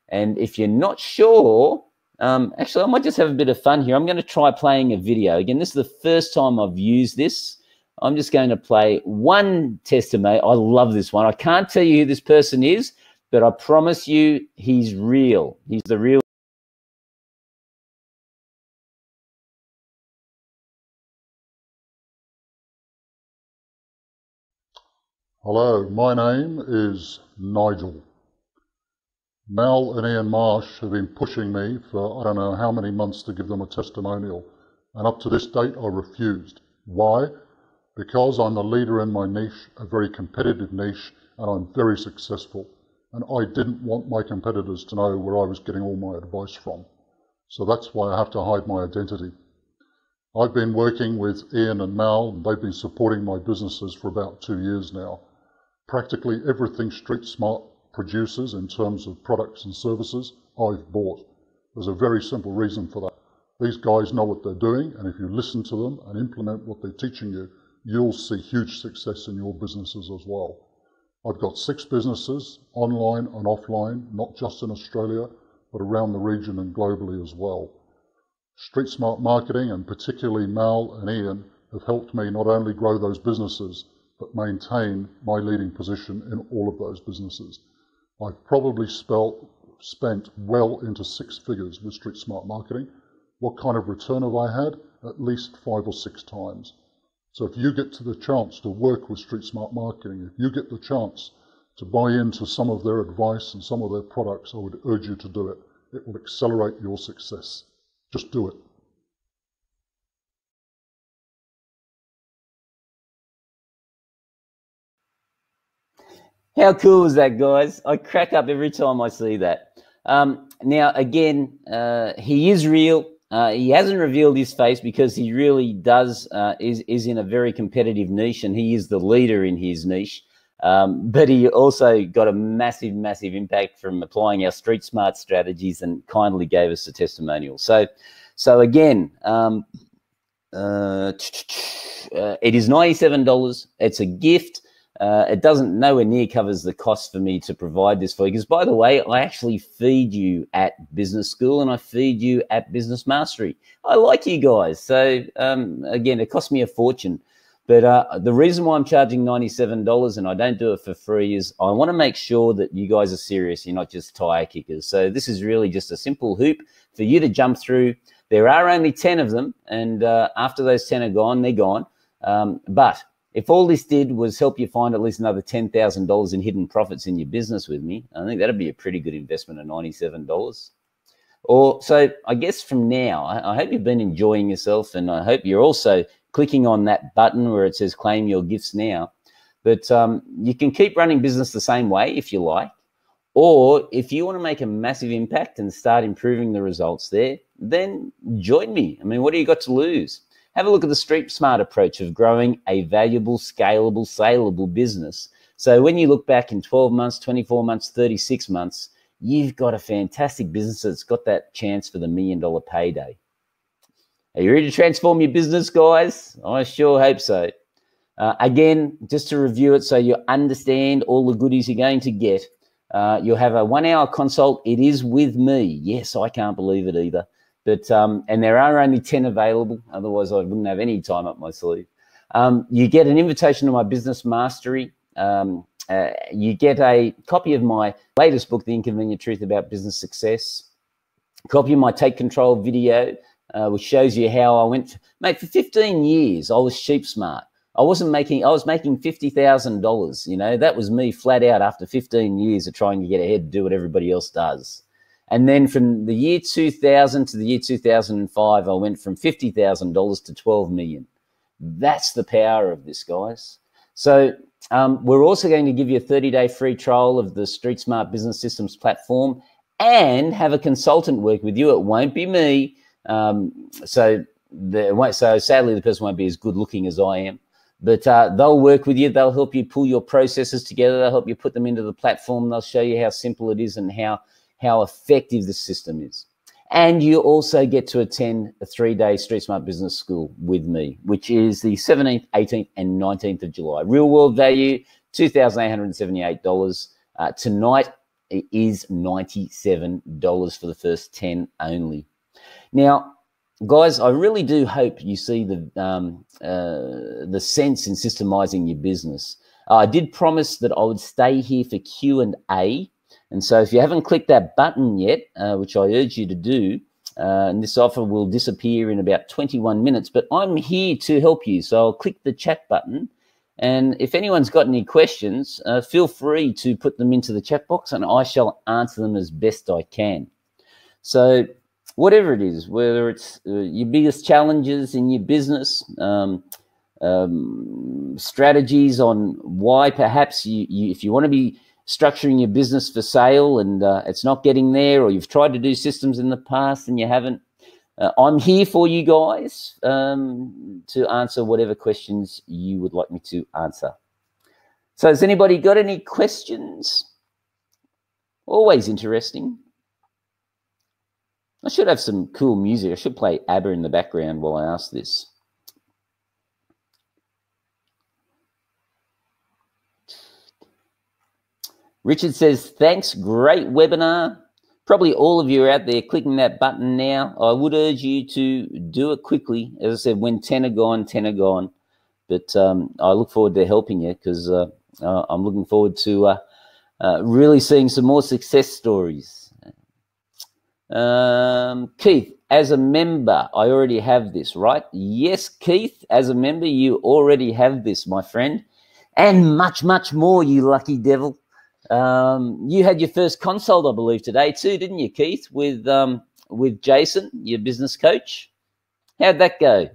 And if you're not sure, actually, I might just have a bit of fun here. I'm going to try playing a video. Again, this is the first time I've used this. I'm just going to play one testimony. I love this one. I can't tell you who this person is, but I promise you he's real. He's the real. Hello, my name is Nigel. Mel and Ian Marsh have been pushing me for I don't know how many months to give them a testimonial, and up to this date I refused. Why? Because I'm the leader in my niche, a very competitive niche, and I'm very successful. And I didn't want my competitors to know where I was getting all my advice from. So that's why I have to hide my identity. I've been working with Ian and Mal, and they've been supporting my businesses for about 2 years now. Practically everything Streetsmart produces in terms of products and services, I've bought. There's a very simple reason for that. These guys know what they're doing, and if you listen to them and implement what they're teaching you, you'll see huge success in your businesses as well. I've got 6 businesses, online and offline, not just in Australia, but around the region and globally as well. Streetsmart Marketing, and particularly Mal and Ian, have helped me not only grow those businesses, but maintain my leading position in all of those businesses. I've probably spent well into 6 figures with Streetsmart Marketing. What kind of return have I had? at least 5 or 6 times. So if you get to the chance to work with Streetsmart Marketing, if you get the chance to buy into some of their advice and some of their products, I would urge you to do it. It will accelerate your success. Just do it. How cool is that, guys? I crack up every time I see that. Now, again, he is real. He hasn't revealed his face because he really is in a very competitive niche, and he is the leader in his niche. But he also got a massive, massive impact from applying our Streetsmart strategies and kindly gave us a testimonial. So again, it is $97. It's a gift. It doesn't nowhere near covers the cost for me to provide this for you. Because, by the way, I actually feed you at business school and I feed you at Business Mastery. I like you guys. So, again, it cost me a fortune. But the reason why I'm charging $97 and I don't do it for free is I want to make sure that you guys are serious. You're not just tire kickers. So this is really just a simple hoop for you to jump through. There are only 10 of them. And after those 10 are gone, they're gone. But if all this did was help you find at least another $10,000 in hidden profits in your business with me, I think that'd be a pretty good investment of $97. So I guess from now, I hope you've been enjoying yourself, and I hope you're also clicking on that button where it says claim your gifts now. But you can keep running business the same way if you like, or if you want to make a massive impact and start improving the results there, then join me. I mean, what do you got to lose? Have a look at the Streetsmart approach of growing a valuable, scalable, saleable business. So when you look back in 12 months, 24 months, 36 months, you've got a fantastic business that's got that chance for the $1 million payday. Are you ready to transform your business, guys? I sure hope so. Again, just to review it so you understand all the goodies you're going to get, you'll have a 1-hour consult. It is with me. Yes, I can't believe it either. But and there are only 10 available. Otherwise, I wouldn't have any time up my sleeve. You get an invitation to my Business Mastery. You get a copy of my latest book, The Inconvenient Truth About Business Success. A copy of my Take Control video, which shows you how I went. Mate, for 15 years, I was sheep smart. I was making $50,000. You know, that was me flat out after 15 years of trying to get ahead and do what everybody else does. And then from the year 2000 to the year 2005, I went from $50,000 to $12 million. That's the power of this, guys. So we're also going to give you a 30-day free trial of the Streetsmart Business Systems platform and have a consultant work with you. It won't be me. So sadly, the person won't be as good looking as I am. But they'll work with you. They'll help you pull your processes together. They'll help you put them into the platform. They'll show you how simple it is and how effective the system is. And you also get to attend a 3-day Streetsmart Business School with me, which is the 17th, 18th, and 19th of July. Real world value, $2,878. Tonight it is $97 for the first 10 only. Now, guys, I really do hope you see the sense in systemizing your business. I did promise that I would stay here for Q&A. And so if you haven't clicked that button yet, which I urge you to do, and this offer will disappear in about 21 minutes, but I'm here to help you. So I'll click the chat button. And if anyone's got any questions, feel free to put them into the chat box and I shall answer them as best I can. So whatever it is, whether it's your biggest challenges in your business, strategies on why perhaps if you want to be structuring your business for sale and it's not getting there, or you've tried to do systems in the past and you haven't, I'm here for you guys to answer whatever questions you would like me to answer. So has anybody got any questions? Always interesting. I should have some cool music. I should play ABBA in the background while I ask this. Richard says, thanks, great webinar. Probably all of you are out there clicking that button now. I would urge you to do it quickly. As I said, when 10 are gone, 10 are gone. But I look forward to helping you because I'm looking forward to really seeing some more success stories. Keith, as a member, I already have this, right? Yes, Keith, as a member, you already have this, my friend. And much, much more, you lucky devil. You had your first consult, I believe, today too, didn't you, Keith, with Jason, your business coach? How'd that go?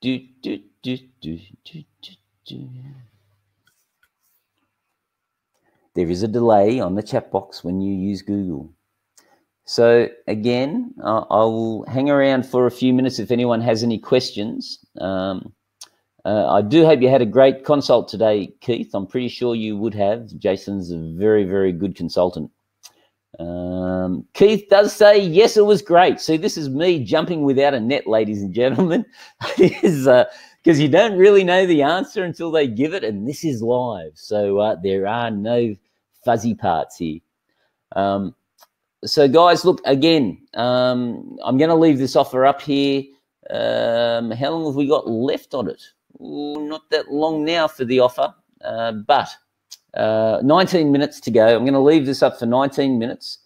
Do, do, do, do, do, do, do. There is a delay on the chat box when you use Google. So again, I will hang around for a few minutes if anyone has any questions. I do hope you had a great consult today, Keith. I'm pretty sure you would have. Jason's a very, very good consultant. Keith does say, yes, it was great. See, this is me jumping without a net, ladies and gentlemen. Because you don't really know the answer until they give it, and this is live. So there are no fuzzy parts here. So, guys, look, again, I'm going to leave this offer up here. How long have we got left on it? Ooh, not that long now for the offer, but 19 minutes to go. I'm going to leave this up for 19 minutes.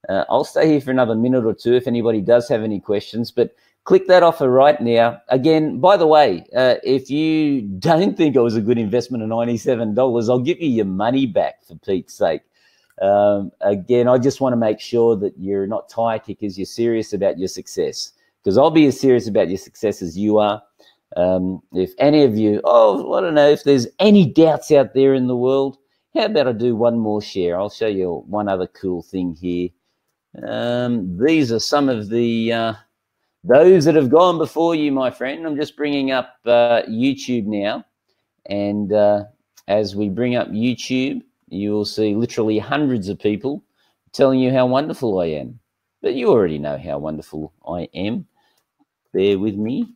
I'll stay here for another minute or two if anybody does have any questions, but click that offer right now. Again, by the way, if you don't think it was a good investment of $97, I'll give you your money back, for Pete's sake. Again, I just want to make sure that you're not tire kickers, you're serious about your success, because I'll be as serious about your success as you are. If any of you, I don't know, if there's any doubts out there in the world, how about I do one more share? I'll show you one other cool thing here. These are some of the those that have gone before you, my friend. I'm just bringing up YouTube now, and as we bring up YouTube, you will see literally hundreds of people telling you how wonderful I am. But you already know how wonderful I am. Bear with me.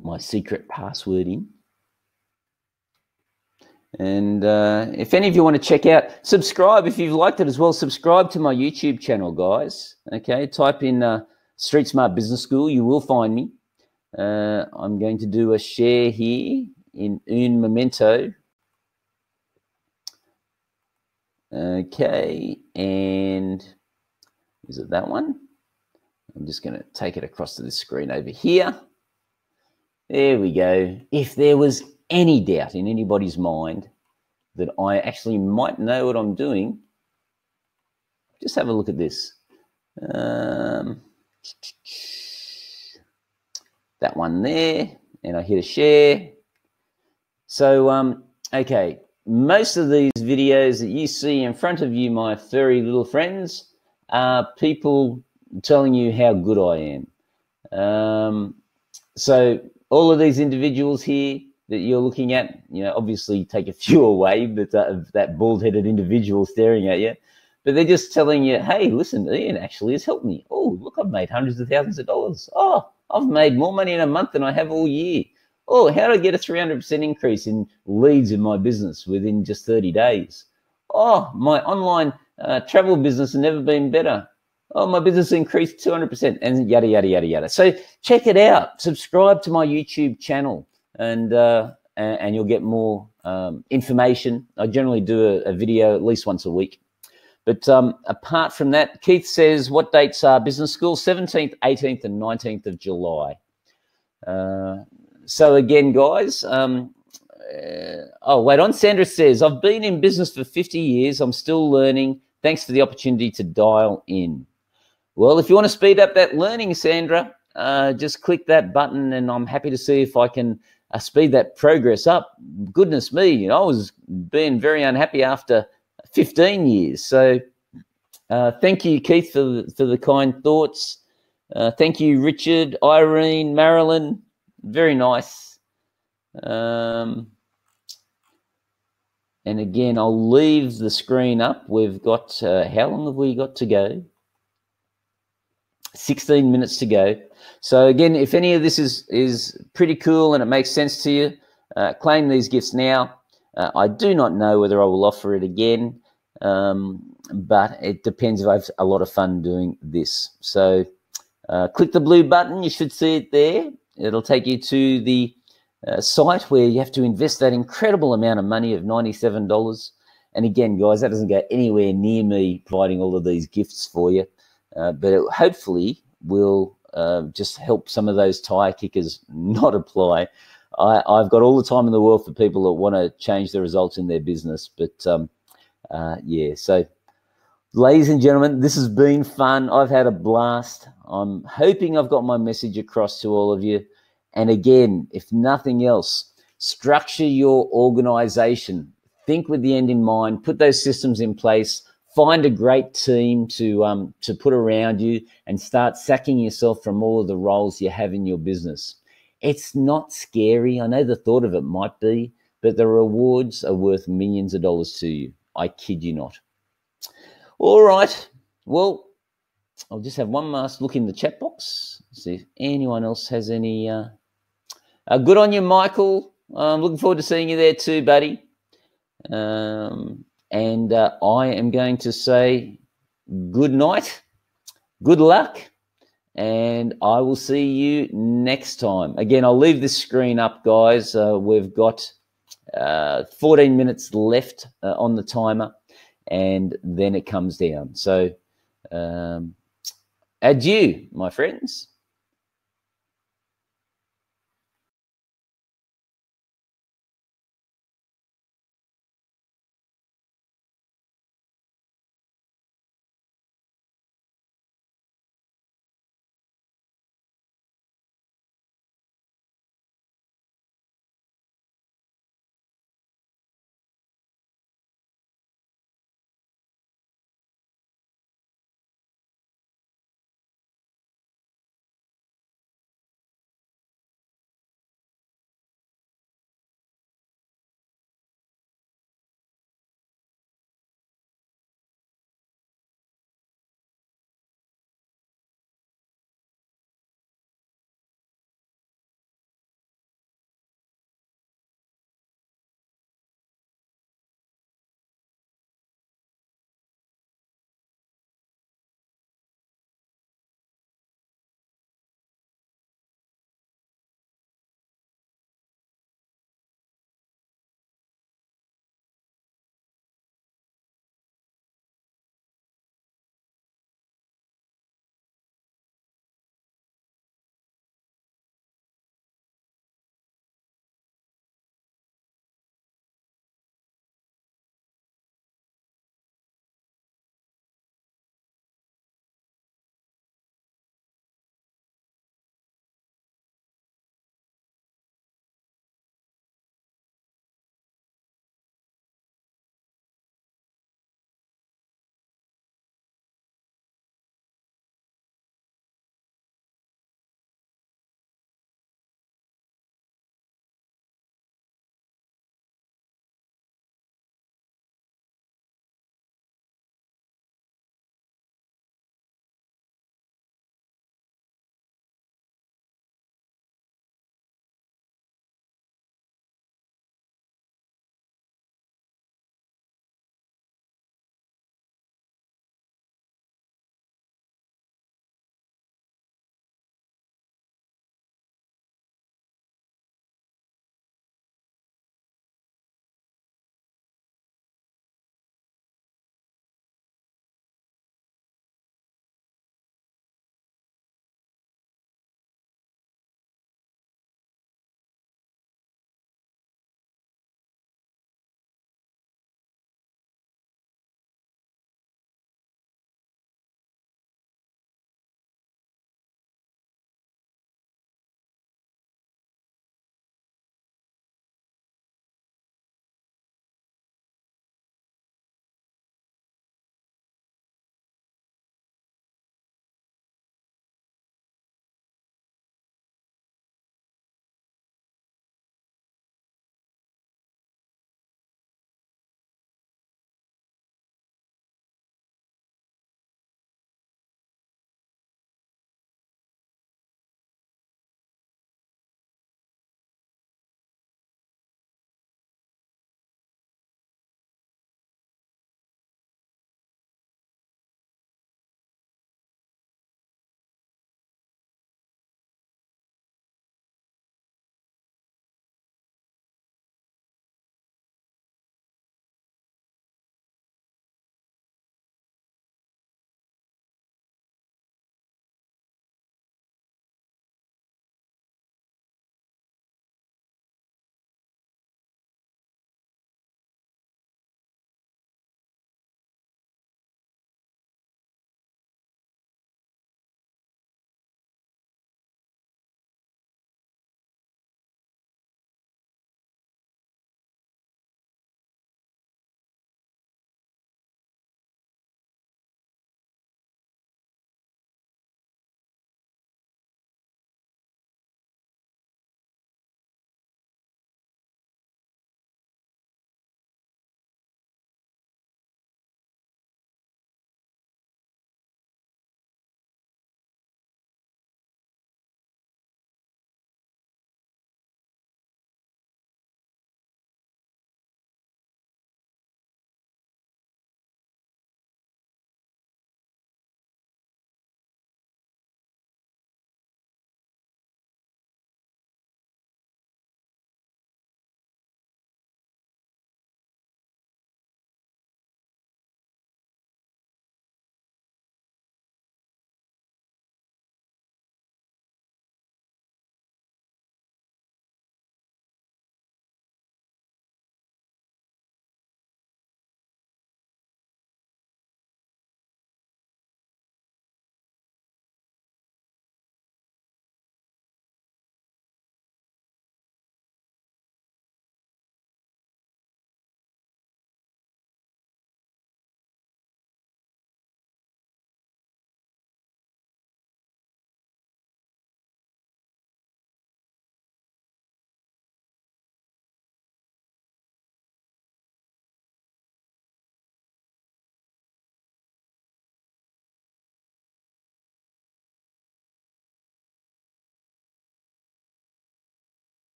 My secret password in. And if any of you want to check out, subscribe if you've liked it as well. Subscribe to my YouTube channel, guys. Okay, type in Streetsmart Business School. You will find me. I'm going to do a share here in un momento. Okay, and is it that one? I'm just going to take it across to this screen over here. There we go. If there was any doubt in anybody's mind that I actually might know what I'm doing, just have a look at this. That one there, and I hit a share. So, okay, most of these videos that you see in front of you, my furry little friends, are people telling you how good I am. So all of these individuals here that you're looking at, you know, obviously take a few away, but that bald-headed individual staring at you. But they're just telling you, hey, listen, Ian actually has helped me. Oh, look, I've made hundreds of thousands of dollars. Oh, I've made more money in a month than I have all year. Oh, how did I get a 300% increase in leads in my business within just 30 days? Oh, my online travel business has never been better. Oh, my business increased 200%, and yada, yada, yada, yada. So check it out. Subscribe to my YouTube channel, and you'll get more information. I generally do a video at least once a week. But apart from that, Keith says, what dates are business school? 17th, 18th, and 19th of July. So again, guys, oh, wait on. Sandra says, I've been in business for 50 years. I'm still learning. Thanks for the opportunity to dial in. Well, if you want to speed up that learning, Sandra, just click that button, and I'm happy to see if I can speed that progress up. Goodness me, you know, I was being very unhappy after 15 years. So thank you, Keith, for the kind thoughts. Thank you, Richard, Irene, Marilyn. Very nice. And again, I'll leave the screen up. We've got, how long have we got to go? 16 minutes to go. So again, if any of this is pretty cool and it makes sense to you, claim these gifts now. I do not know whether I will offer it again. but it depends if I have a lot of fun doing this. So click the blue button. You should see it there. It'll take you to the site where you have to invest that incredible amount of money of $97. And again, guys, that doesn't go anywhere near me providing all of these gifts for you, but it hopefully will just help some of those tire kickers not apply. I've got all the time in the world for people that want to change the results in their business, but yeah, so ladies and gentlemen, this has been fun. I've had a blast. I'm hoping I've got my message across to all of you. And again, if nothing else, structure your organization. Think with the end in mind. Put those systems in place. Find a great team to put around you and start sacking yourself from all of the roles you have in your business. It's not scary. I know the thought of it might be, but the rewards are worth millions of dollars to you. I kid you not. All right. Well, I'll just have one last look in the chat box. See if anyone else has any. Good on you, Michael. I'm looking forward to seeing you there too, buddy. And I am going to say good night, good luck, and I will see you next time. Again, I'll leave this screen up, guys. We've got 14 minutes left on the timer, and then it comes down. So adieu, my friends.